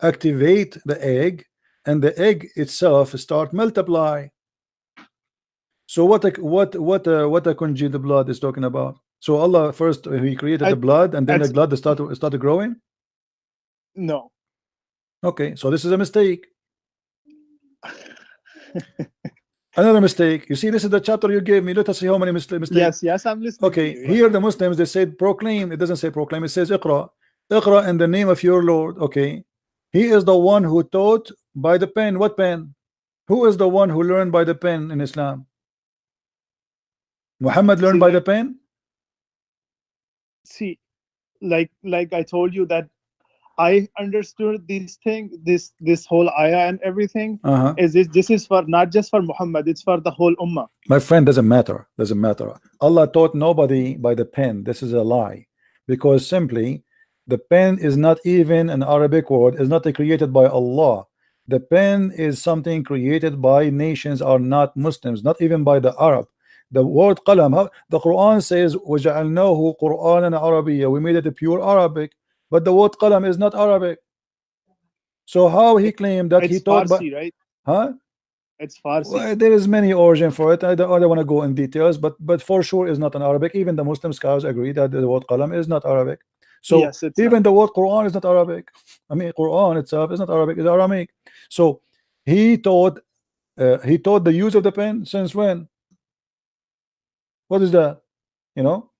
activate the egg, and the egg itself start multiply. So what a congealed blood is talking about? So Allah first he created the blood, and then the blood started growing. No. Okay, so this is a mistake. Another mistake. You see, this is the chapter you gave me. Let us see how many mistakes. Yes, I'm listening. Okay, here the Muslims they said proclaim. It doesn't say proclaim. It says Iqra. Iqra in the name of your Lord. Okay, he is the one who taught by the pen. What pen? Who is the one who learned by the pen in Islam? Muhammad learned by the pen. see, like I told you that I understood this whole ayah and everything. Is this is for not just for Muhammad, it's for the whole ummah. My friend, doesn't matter. Doesn't matter. Allah taught nobody by the pen. This is a lie, because simply the pen is not even an Arabic word. Is not created by Allah. The pen is something created by nations are not Muslims, not even by the Arab. The word qalam, the Quran says وَجَعَلْنَاهُ قُرْآنًا عَرَبِيًّا, we made it a pure Arabic, but the word qalam is not Arabic. So how he claimed that It's he taught Farsi, right? huh? It's Farsi. Well, there is many origin for it. I don't want to go in details, but for sure is not an Arabic. Even the Muslim scholars agree that the word qalam is not Arabic. So Yes, it's even not. the word Quran is not Arabic. I mean, Quran itself is not Arabic, it's Aramaic. So he taught the use of the pen since when? What is that? You know?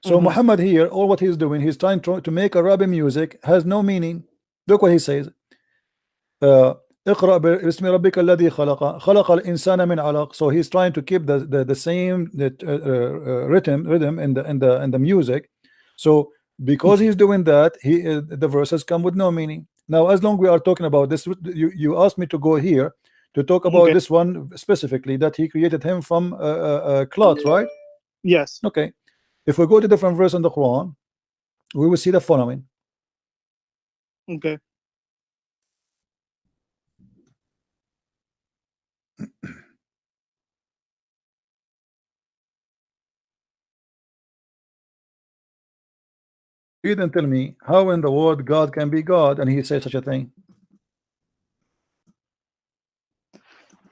So Muhammad here, all what he's doing, he's trying to make Arabic music has no meaning. Look what he says. اقرأ باسم ربك الذي خلق خلق الإنسان من علق. So he's trying to keep the same rhythm in the music. So because he's doing that, the verses come with no meaning. Now, as long we are talking about this, you asked me to go here to talk about this one specifically, that he created him from cloth, right? Yes. Okay. If we go to different verse in the Quran, we will see the following. Okay. You didn't tell me how in the world God can be God and he said such a thing.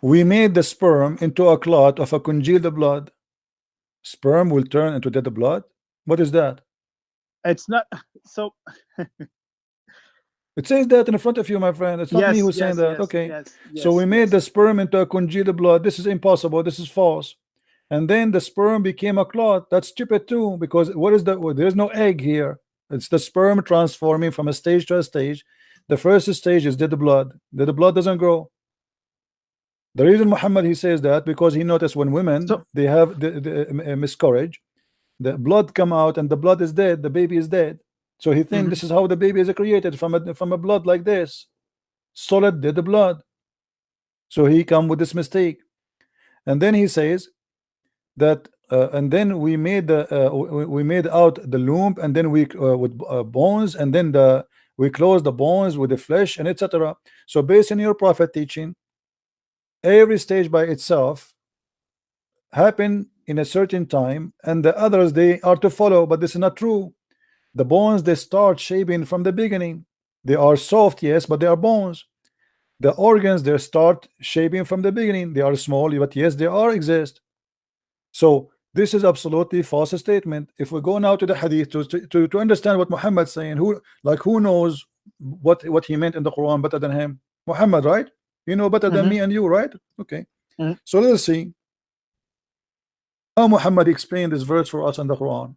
We made the sperm into a clot of a congealed blood. Sperm will turn into dead blood. What is that? It's not so. It says that in front of you, my friend. It's not me who's saying that. Okay. So we made the sperm into a congealed blood. This is impossible. This is false. And then the sperm became a clot. That's stupid too, because what is the? There's no egg here. It's the sperm transforming from a stage to a stage. The first stage is dead blood. Dead blood doesn't grow. The reason Muhammad he says that because he noticed when women they have the miscarriage, the blood come out and the blood is dead. The baby is dead. So he thinks this is how the baby is created, from a blood like this, solid dead blood. So he come with this mistake, and then he says that and then we made out the loom, and then we with bones, and then we close the bones with the flesh, and etc. So based on your prophet teaching, every stage by itself happen in a certain time, and the others they are to follow. But this is not true. The bones they start shaping from the beginning. They are soft, yes, but they are bones. The organs they start shaping from the beginning. They are small, but yes, they are exist. So this is absolutely false statement. If we go now to the hadith to understand what Muhammad saying, who knows what he meant in the Quran better than him? Muhammad, right? You know better than me and you, right? Okay. So let's see how Muhammad explained this verse for us in the Quran.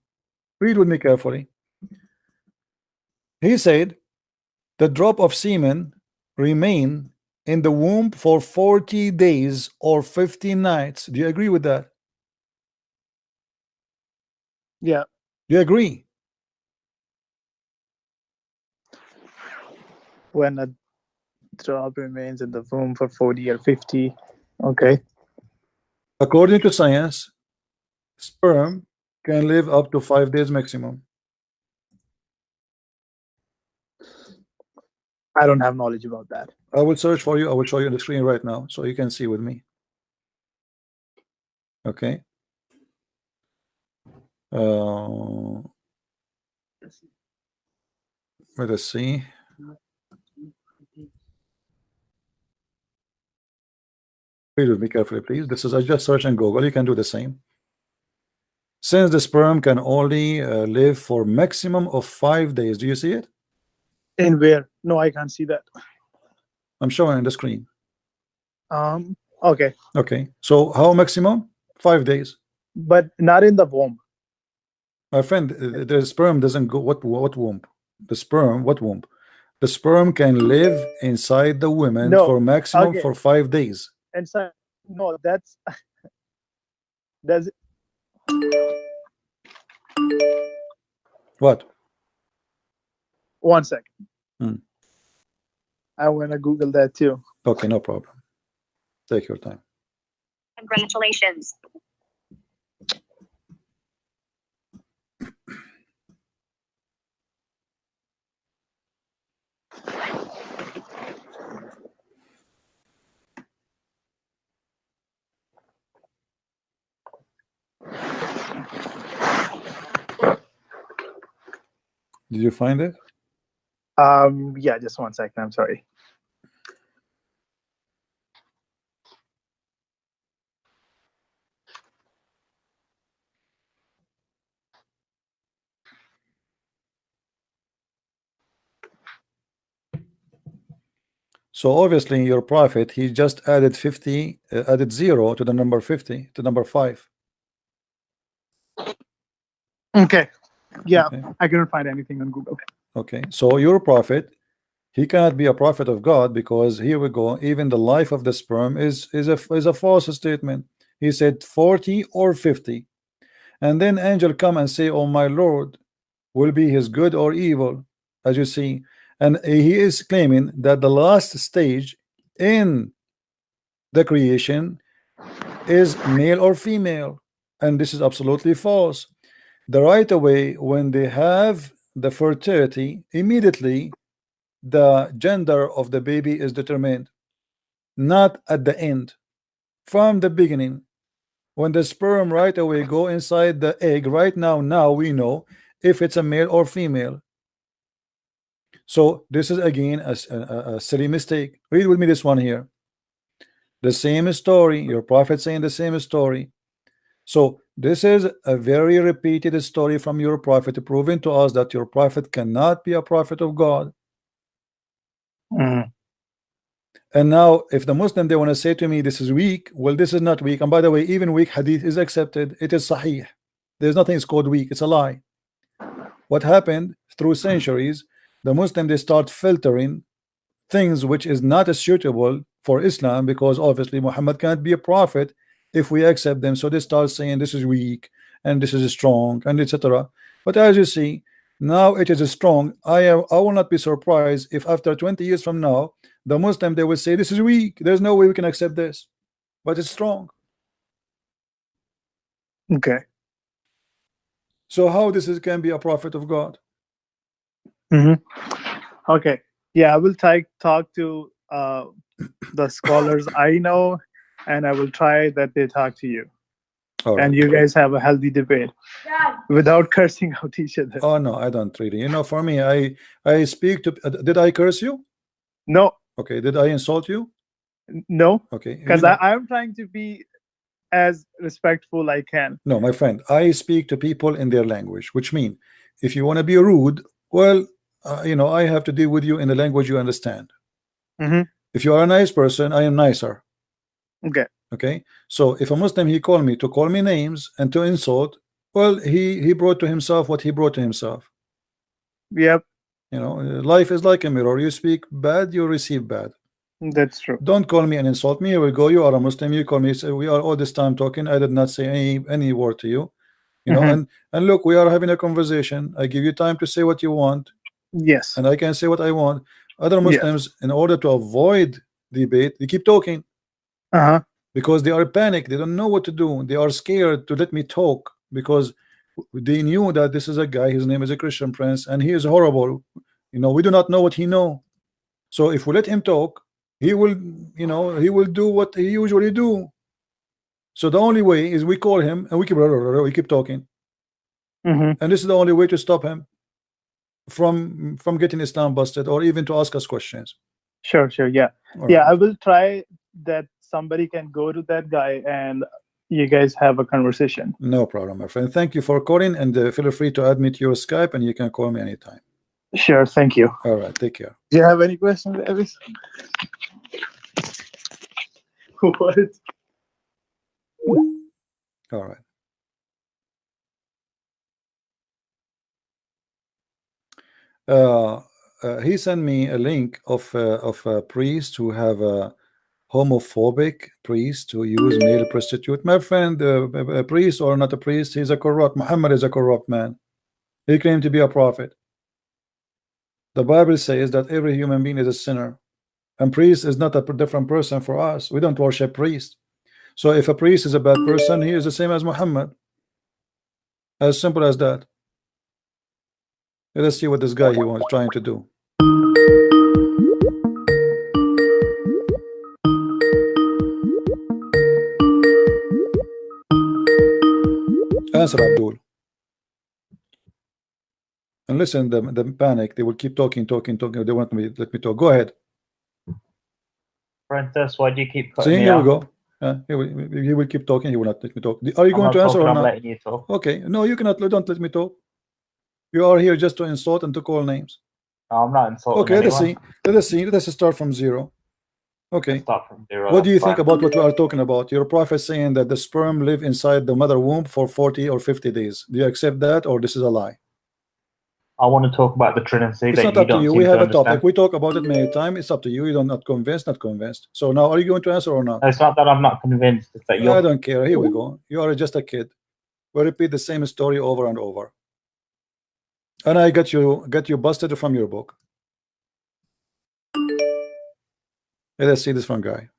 Read with me carefully. He said, the drop of semen remain in the womb for 40 days or 50 nights. Do you agree with that? Yeah. Do you agree? When a drop remains in the womb for 40 or 50. Okay. According to science, sperm can live up to 5 days maximum. I don't have knowledge about that. I will search for you. I will show you on the screen right now so you can see with me. Okay. Let us see. Read with me carefully, please. This is I just search on Google. You can do the same. Since the sperm can only live for maximum of 5 days. Do you see it? In where? No, I can't see that. I'm showing on the screen. Okay. Okay. So how maximum? 5 days. But not in the womb. My friend, the sperm doesn't go. What womb? The sperm. What womb? The sperm can live inside the woman for maximum for 5 days. Inside? No, that's What? 1 second. Hmm. I want to Google that too. Okay, no problem. Take your time. Congratulations. Did you find it? Yeah, just 1 second. I'm sorry. So obviously your prophet, he just added 50, added 0 to the number 50, to number 5. Okay. Yeah, Okay. I couldn't find anything on Google. Okay, so your prophet, he cannot be a prophet of God, because here we go, even the life of the sperm is a false statement. He said 40 or 50, and then angel come and say, oh my Lord, will be his good or evil, as you see. And he is claiming that the last stage in the creation is male or female, and this is absolutely false. The right away, when they have the fertility, immediately the gender of the baby is determined, not at the end, from the beginning. When the sperm right away go inside the egg, right now we know if it's a male or female. So this is again a silly mistake. Read with me this one here. The same story, your prophet saying the same story. So this is a very repeated story from your prophet, proving to us that your prophet cannot be a prophet of God. Mhm. And now if the Muslim, they want to say to me this is weak, well, this is not weak. And by the way, even weak hadith is accepted. It is sahih. There's nothing is called weak. It's a lie. What happened through centuries, the Muslim, they start filtering things which is not as suitable for Islam, because obviously Muhammad can't be a prophet if we accept them. So they start saying this is weak and this is strong and etc. But as you see, now it is strong. I will not be surprised if after 20 years from now the Muslim, they will say this is weak, there's no way we can accept this, but it's strong. Okay. So how this is can be a prophet of God? Okay. Yeah, I will talk to the scholars I know, and I will try that they talk to you, All right. and you guys have a healthy debate without cursing out each other. Oh no, I don't really. You know, for me, I speak to. Did I curse you? No, Okay. Did I insult you? no, Okay. because You know- I'm trying to be as respectful I can. No, my friend, I speak to people in their language, which mean if you want to be rude, well, you know, I have to deal with you in the language you understand. Mhm. If you are a nice person, I am nicer. Okay. Okay. So if a Muslim, he called me to call me names and to insult, well, he brought to himself what he brought to himself. Yep, You know, life is like a mirror. You speak bad, you receive bad. that's true. Don't call me and insult me. Here we go. You are a Muslim. You call me. So we are all this time talking. I did not say any word to you. You know, Mhm. and look, we are having a conversation. I give you time to say what you want, Yes. and I can say what I want. Other Yes. Muslims, in order to avoid debate, they keep talking Uh-huh. because they are panicked. They don't know what to do. They are scared to let me talk because they knew that this is a guy. His name is a Christian Prince, and he is horrible. You know, we do not know what he know. So if we let him talk, he will, you know, he will do what he usually do. So the only way is we call him and we keep talking, Mhm. and this is the only way to stop him from getting Islam busted or even to ask us questions. Sure, sure. Yeah. All Yeah, right. I will try that somebody can go to that guy and you guys have a conversation. No problem, my friend. Thank you for calling, and feel free to add me to your Skype, and you can call me anytime. Sure, thank you. All right, take care. Do you have any questions, Elvis? What? All right. He sent me a link of a priest who have a homophobic priest who use male prostitute. My friend, a priest or not a priest, he's a corrupt. Muhammad is a corrupt man. He claimed to be a prophet. The Bible says that every human being is a sinner, and priest is not a different person for us. We don't worship priests. So if a priest is a bad person, he is the same as Muhammad. As simple as that. Let's see what this guy he was trying to do. Answer, Abdul. And listen, the panic, they will keep talking. They want me let me talk. Go ahead. Princess, why do you keep cutting See, me here we off? go. He will keep talking. He will not let me talk. Are you going to answer or I'm not? letting you talk. Okay. No, you cannot. Don't let me talk. You are here just to insult and to call names. No, I'm not insulting Okay, let's anyone. see. Let us start from zero. Okay. Start from zero. What do you that's think fine. about what we are talking about? Your prophet saying that the sperm live inside the mother womb for 40 or 50 days. Do you accept that, or this is a lie? I want to talk about the Trinity It's that not you up to don't you. seem We to have a understand. topic. We talk about it many times. It's up to you. You don't not convinced. So now, are you going to answer or not? No, it's not that I'm not convinced. It's that I you're. don't care. Here we go. You are just a kid. We repeat the same story over and over. And I got you busted from your book. Let's see this one guy.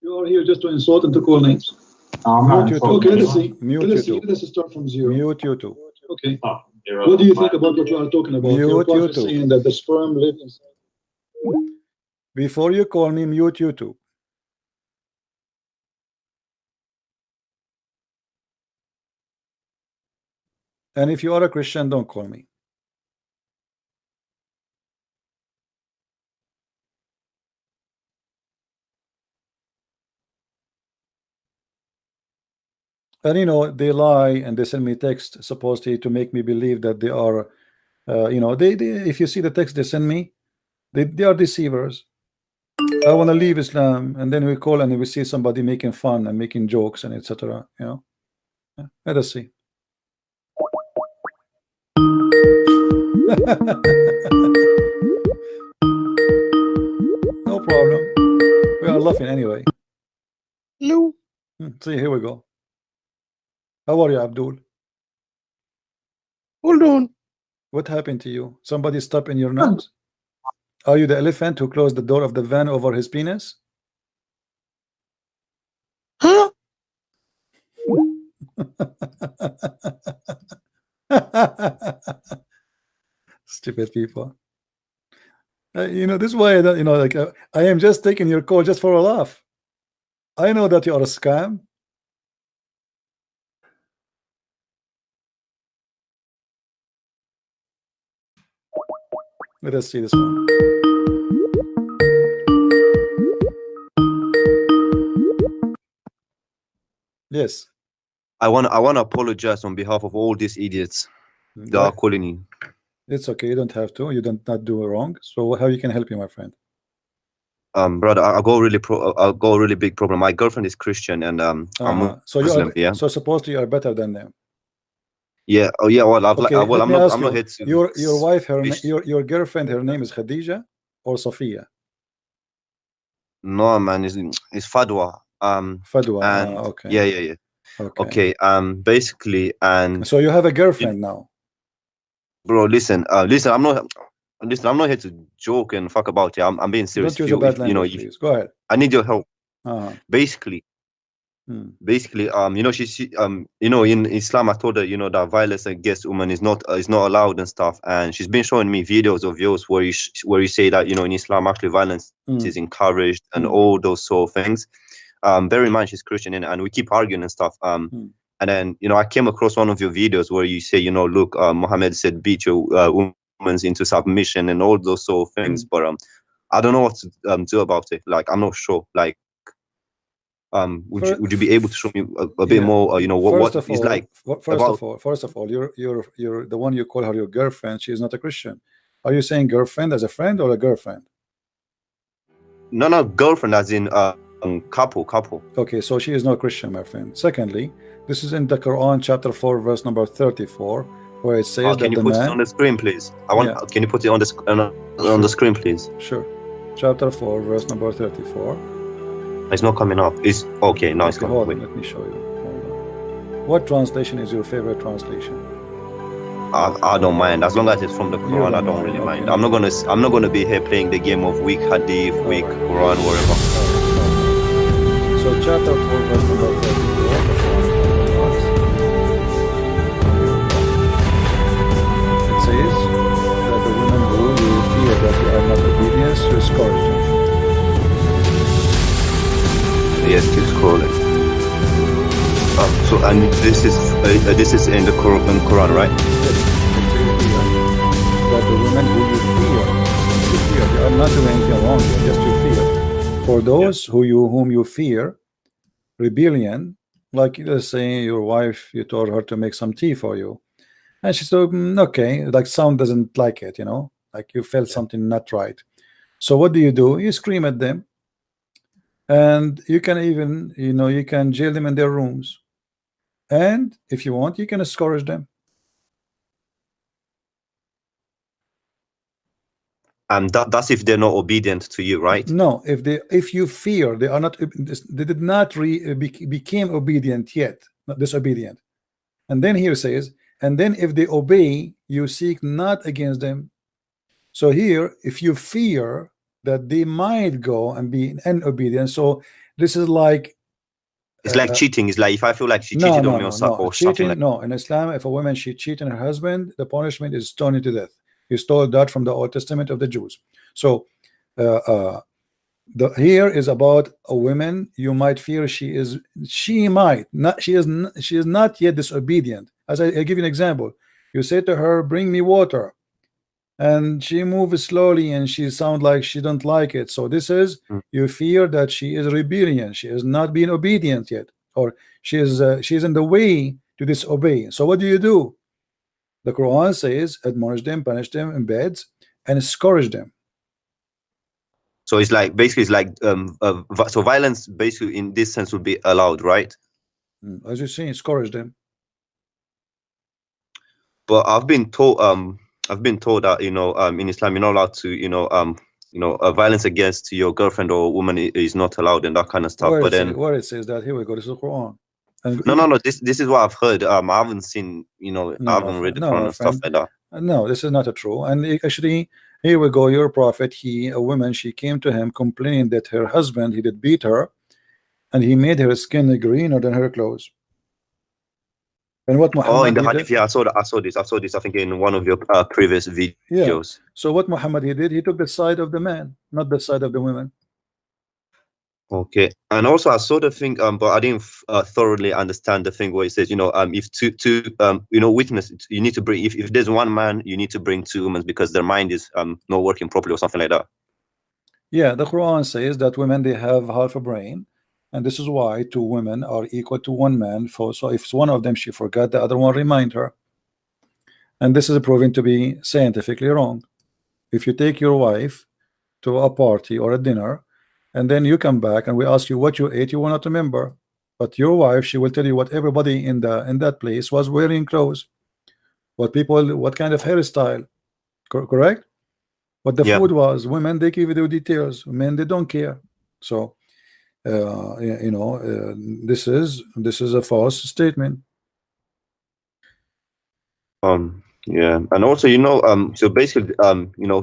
You are here just to insult and to call names. No, I'm not Mute insulting YouTube. anyone. Let's see. Mute YouTube. Let's start from zero. Mute YouTube. Okay. Start from zero, What do you that's think fine. about what you are talking about? Your Mute prophet YouTube. saying that the sperm live inside. Before you call me, mute YouTube. And if you are a Christian, don't call me. And you know, they lie and they send me text supposedly to make me believe that they are, you know, they if you see the text they send me, they are deceivers. I want to leave Islam, and then we call and we see somebody making fun and making jokes and etc. You know, yeah, let us see. No problem. We are laughing anyway. Hello. See, here we go. How are you, Abdul? Hold on. What happened to you? Somebody stepped in your nose? Are you the elephant who closed the door of the van over his penis? Huh? Stupid people. You know, this is why I don't, you know, like I am just taking your call just for a laugh. I know that you are a scam. Let us see this one. Yes. I want to apologize on behalf of all these idiots that are calling you. It's okay. You don't have to. You don't not do wrong. So how you can help you, my friend? Brother, I got a really big problem. My girlfriend is Christian, and I'm So you Muslim. are, Yeah. so supposedly you are better than them. Yeah. Oh yeah. Well, Okay, well, let I'm me ask not you, here to. your wife, Fish. your girlfriend, her name is Khadija or Sophia? No, man, it's Fadwa. Fadwa. And Okay. yeah. Okay. Basically, and so you have a girlfriend now. bro, listen. I'm not here to joke and fuck about it. I'm being serious. Don't use a bad language, please. Go ahead. I need your help. Basically, you know, she you know, in Islam, I told her, you know, that violence against women is not allowed and stuff. And she's been showing me videos of yours where you say that, you know, in Islam actually violence is encouraged and all those sort of things. Bear in mind she's Christian, and we keep arguing and stuff. And then, you know, I came across one of your videos where you say, you know, look, Muhammad said beat your women into submission and all those sort of things. But I don't know what to do about it. Like, I'm not sure. Like, would you be able to show me a bit more? You know, what is like? First of all, you're the one you call her your girlfriend. She is not a Christian. Are you saying girlfriend as a friend or a girlfriend? No, girlfriend as in couple. Okay, so she is not Christian, my friend. Secondly, this is in the Quran, chapter 4, verse number 34. where it says Can that you the put it man. on the screen, please? I want. Yeah. Can you put it on the on the screen, please? Sure. Chapter 4, verse number 34. It's not coming up. It's okay. No, it's Okay, coming. hold on, Wait. let me show you. Hold on. What translation is your favorite translation? I don't mind as long as it's from the Quran. I don't don't mind, really okay. mind. I'm not gonna be here playing the game of weak hadith, weak Alright. Quran, whatever. So chapter 4, verse number 34. It says that the women who you fear that they are not obedient, you scourge them. Yes, keep scrolling. So and this is in the Quran, right? Yes, it says here that the women who you fear, they are not doing anything wrong, they're just you fear. For those whom you fear, rebellion, like let's say your wife, you told her to make some tea for you, and she said, okay, like sound doesn't like it, you know, like you felt something not right. So what do? You scream at them, and you can even, you know, you can jail them in their rooms, and if you want, you can scourge them. And that's if they're not obedient to you, right? No, if you fear they are not, they did not became obedient yet, not disobedient. And then here says, and then if they obey, you seek not against them. So here, if you fear that they might go and be disobedient, so this is like It's like cheating. It's like if I feel like she cheated on me or something cheating. like. No, in Islam, if a woman she cheat on her husband, the punishment is stoned to death. He stole that from the Old Testament of the Jews. So here is about a woman you might fear she is not yet disobedient. As I give you an example, you say to her, bring me water, and she moves slowly and she sounds like she don't like it. So this is you fear that she is rebellion, she is not being obedient yet, or she is in the way to disobey. So what do? The Quran says admonish them, punish them in beds, and scourge them. So it's like basically it's like so violence basically in this sense would be allowed, right? As you see, scourge them. But I've been told that in Islam you're not allowed to violence against your girlfriend or woman is not allowed and that kind of stuff. Where it says that, here we go, this is the Quran. And no, this is what I've heard. I haven't seen, I haven't read the Quran and stuff like that. No, this is not true. And actually, here we go, your prophet, a woman, she came to him complaining that her husband, he did beat her, and he made her skin greener than her clothes. And what Muhammad in the hadith, I saw this. I think in one of your previous videos. Yeah. So what Muhammad he did, he took the side of the man, not the side of the women. Okay, and also I saw the thing, but I didn't thoroughly understand the thing where it says, if two witness, you need to bring. If there's one man, you need to bring two women because their mind is not working properly or something like that. Yeah, the Quran says that women they have half a brain, and this is why two women are equal to one man. So if one of them she forgot, the other one remind her. And this is proven to be scientifically wrong. If you take your wife to a party or a dinner, and then you come back and we ask you what you ate, you will not remember. But your wife, she will tell you what everybody in that place was wearing clothes, what kind of hairstyle, correct? What the food was. Women, they give you the details. Men, they don't care. So this is a false statement. Yeah, and also so basically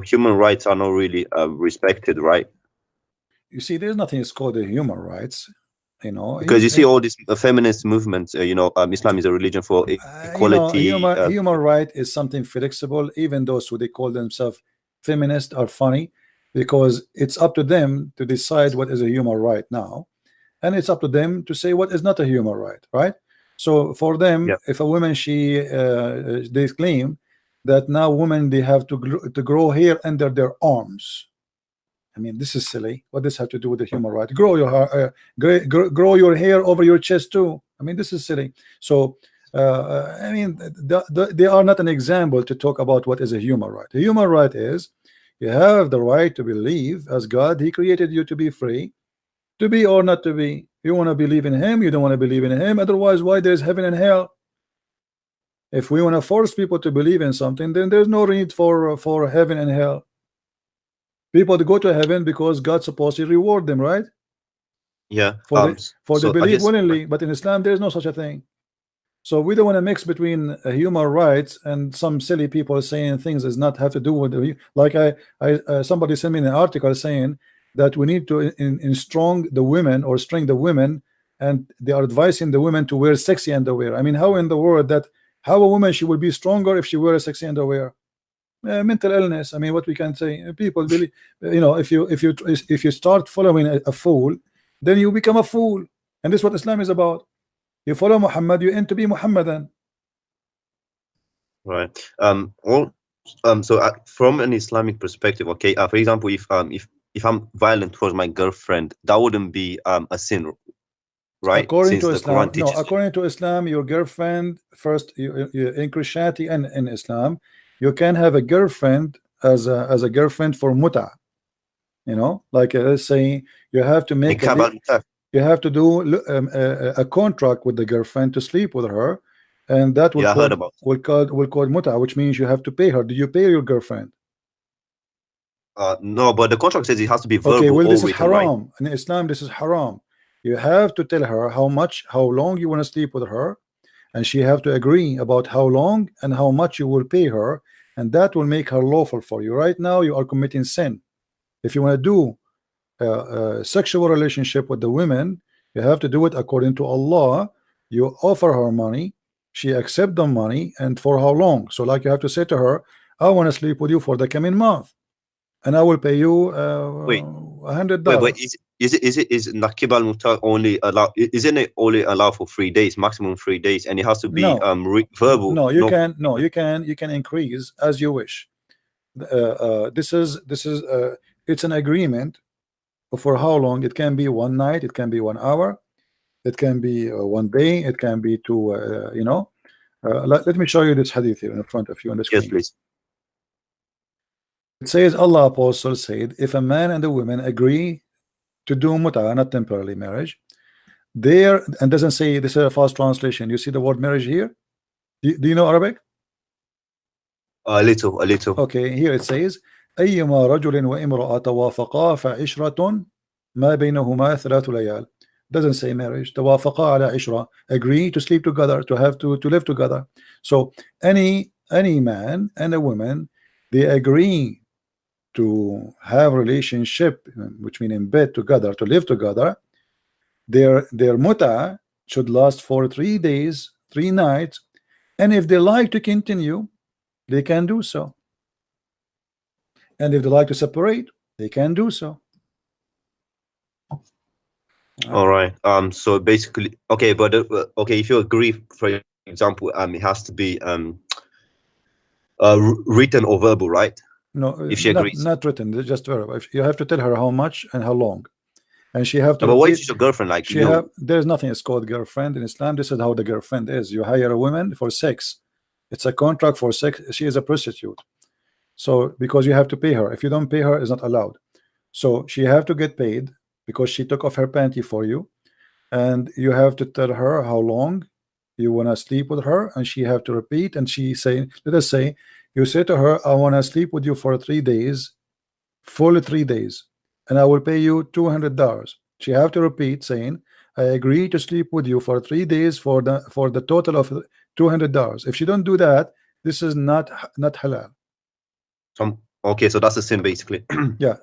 human rights are not really respected, right? You see, there's nothing is called human rights, because you see all these feminist movements. Islam is a religion for equality. Human right is something flexible. Even those who they call themselves feminists are funny, because it's up to them to decide what is a human right now, and it's up to them to say what is not a human right. Right? So for them, if a woman they claim that now women they have to grow hair under their arms. I mean, this is silly. What does have to do with the human right? Grow your hair over your chest too. I mean, this is silly. So I mean, they are not an example to talk about what is a human right. The human right is you have the right to believe as God. He created you to be free, to be or not to be. You want to believe in Him, you don't want to believe in Him. Otherwise, why there's heaven and hell? If we want to force people to believe in something, then there's no need for heaven and hell. People to go to heaven because God's supposed to reward them, right? Yeah. For so they I believe guess- willingly, but in Islam there is no such a thing. So we don't want to mix between human rights and some silly people saying things that not have to do with the, like somebody sent me an article saying that we need to strong the women or string the women, and they are advising the women to wear sexy underwear. I mean, how in the world that how a woman she will be stronger if she wears sexy underwear? Mental illness. I mean, what we can say, people really, you know, if you start following a fool, then you become a fool, and this is what Islam is about. You follow Muhammad, you end to be Muhammadan. Right. So from an Islamic perspective, okay, for example, if I'm violent towards my girlfriend, that wouldn't be a sin, right? According Since to the Islam, Quran teaches no. According to Islam, your girlfriend first. In Christianity and in Islam, you can have a girlfriend as a girlfriend for muta. You know, like let's say you have to make you have to do a contract with the girlfriend to sleep with her, and that will call muta, which means you have to pay her. Do you pay your girlfriend? No, but the contract says it has to be verbal. Okay, well, this or is written, haram. right? In Islam, this is haram. You have to tell her how long you want to sleep with her, and she have to agree about how long and how much you will pay her, and that will make her lawful for you. Right now, you are committing sin. If you want to do a sexual relationship with the women, you have to do it according to Allah. You offer her money, she accept the money, and for how long? So like you have to say to her, I want to sleep with you for the coming month, and I will pay you $100. Wait, is Nakib al Muta only allow? Isn't it only allowed for 3 days, maximum 3 days, and it has to be verbal? No, you can increase as you wish. This is it's an agreement for how long. It can be 1 night, it can be 1 hour, it can be 1 day, it can be 2 you know. Let me show you this hadith here in front of you on the screen. Yes, please. It says, Allah Apostle said, if a man and a woman agree to do muta, not temporary marriage, there, and doesn't say, this is a fast translation. You see the word marriage here? Do you know Arabic? A little. Okay, here it says, أيما رجل وامرأة توافقا فعشرة ما بينهما 3 ليال. Doesn't say marriage. توافقا على عشرة, agree to sleep together, to have to live together. So any man and a woman, they agree to have relationship, which means in bed together, to live together. Their muta should last for 3 days, 3 nights, and if they like to continue, they can do so. And if they like to separate, they can do so. All right. So basically, okay, but okay, if you agree, for example, it has to be written or verbal, right? No, if she agrees, not written, just verbal. You have to tell her how much and how long, and she have to. But what if she's your girlfriend? Like there's nothing is called girlfriend in Islam. This is how the girlfriend is. You hire a woman for sex. It's a contract for sex. She is a prostitute. So because you have to pay her. If you don't pay her, it's not allowed. So she have to get paid because she took off her panty for you, and you have to tell her how long you want to sleep with her, and she have to repeat. And she say, let us say, you say to her, I want to sleep with you for 3 days, full 3 days, and I will pay you $200. She have to repeat saying, I agree to sleep with you for 3 days for the total of $200. If she don't do that, this is not halal. Okay, so that's a sin basically. Yeah,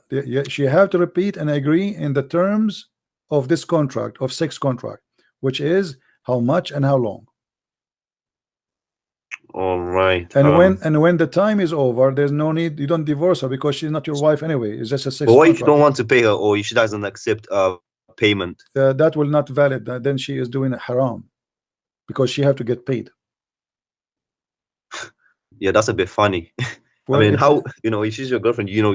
she have to repeat and agree in the terms of this contract, of sex contract, which is how much and how long. All right. And when the time is over, there's no need. You don't divorce her because she's not your wife anyway. It's just a sex but what contract. if you don't want to pay her, or if she doesn't accept payment? That will not valid. Then she is doing a haram because she have to get paid. Yeah, that's a bit funny. Well, I mean, how, you know, if she's your girlfriend, you know,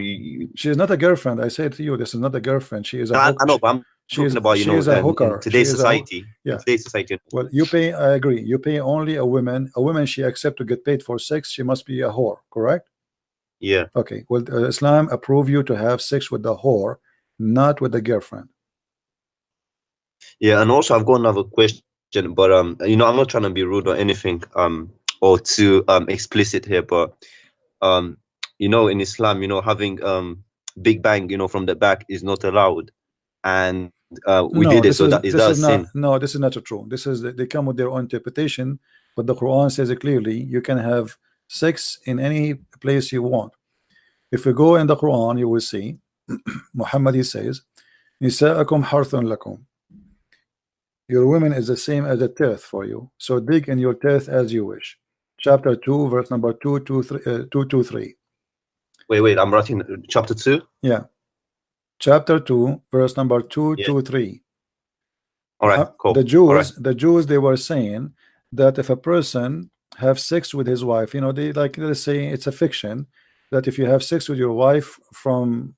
she is not a girlfriend. I said to you, this is not a girlfriend. She is a. I know, but I'm talking about, you know, a hooker. In today's society. Yeah. Today's society. Well, you pay. I agree. You pay only a woman. A woman she accept to get paid for sex. She must be a whore. Correct? Yeah. Okay. Well, Islam approve you to have sex with the whore, not with the girlfriend. Yeah, and also I've got another question, but you know, I'm not trying to be rude or anything. or too explicit here, but you know, in Islam, you know, having big bang, you know, from the back is not allowed, and we did it. So that is that a sin? No, this is not true. This is they come with their own interpretation, but the Quran says it clearly. You can have sex in any place you want. If you go in the Quran, you will see Muhammad, he says, "Nisa'akum harthun lakum." Your women is the same as a tithe for you, so dig in your tithe as you wish. Chapter 2, verse number 223. Wait, I'm writing chapter 2. Yeah, chapter 2, verse number 223. All right, cool. The Jews, they were saying that if a person have sex with his wife, you know, they like, let's say it's a fiction that if you have sex with your wife from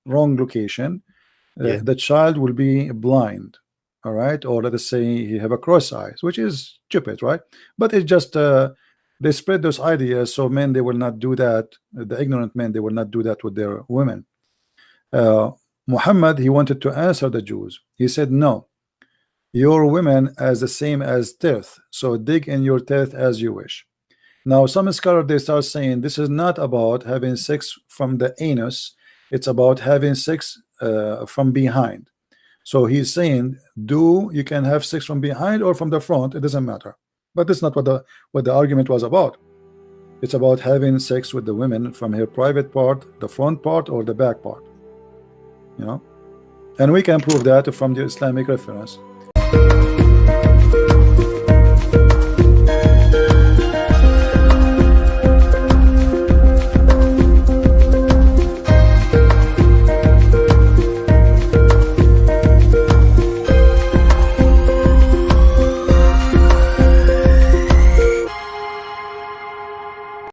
wrong location, the child will be blind. All right, or let us say he have a cross eyes, which is stupid, right? But it's just they spread those ideas, so men, they will not do that. The ignorant men, they will not do that with their women. Muhammad, he wanted to answer the Jews. He said, no, your women as the same as tithe, so dig in your tithe as you wish. Now some scholars, they start saying this is not about having sex from the anus, it's about having sex from behind. So he's saying, you can have sex from behind or from the front, it doesn't matter. But that's not what the argument was about. It's about having sex with the women from her private part, the front part, or the back part. You know, and we can prove that from the Islamic reference.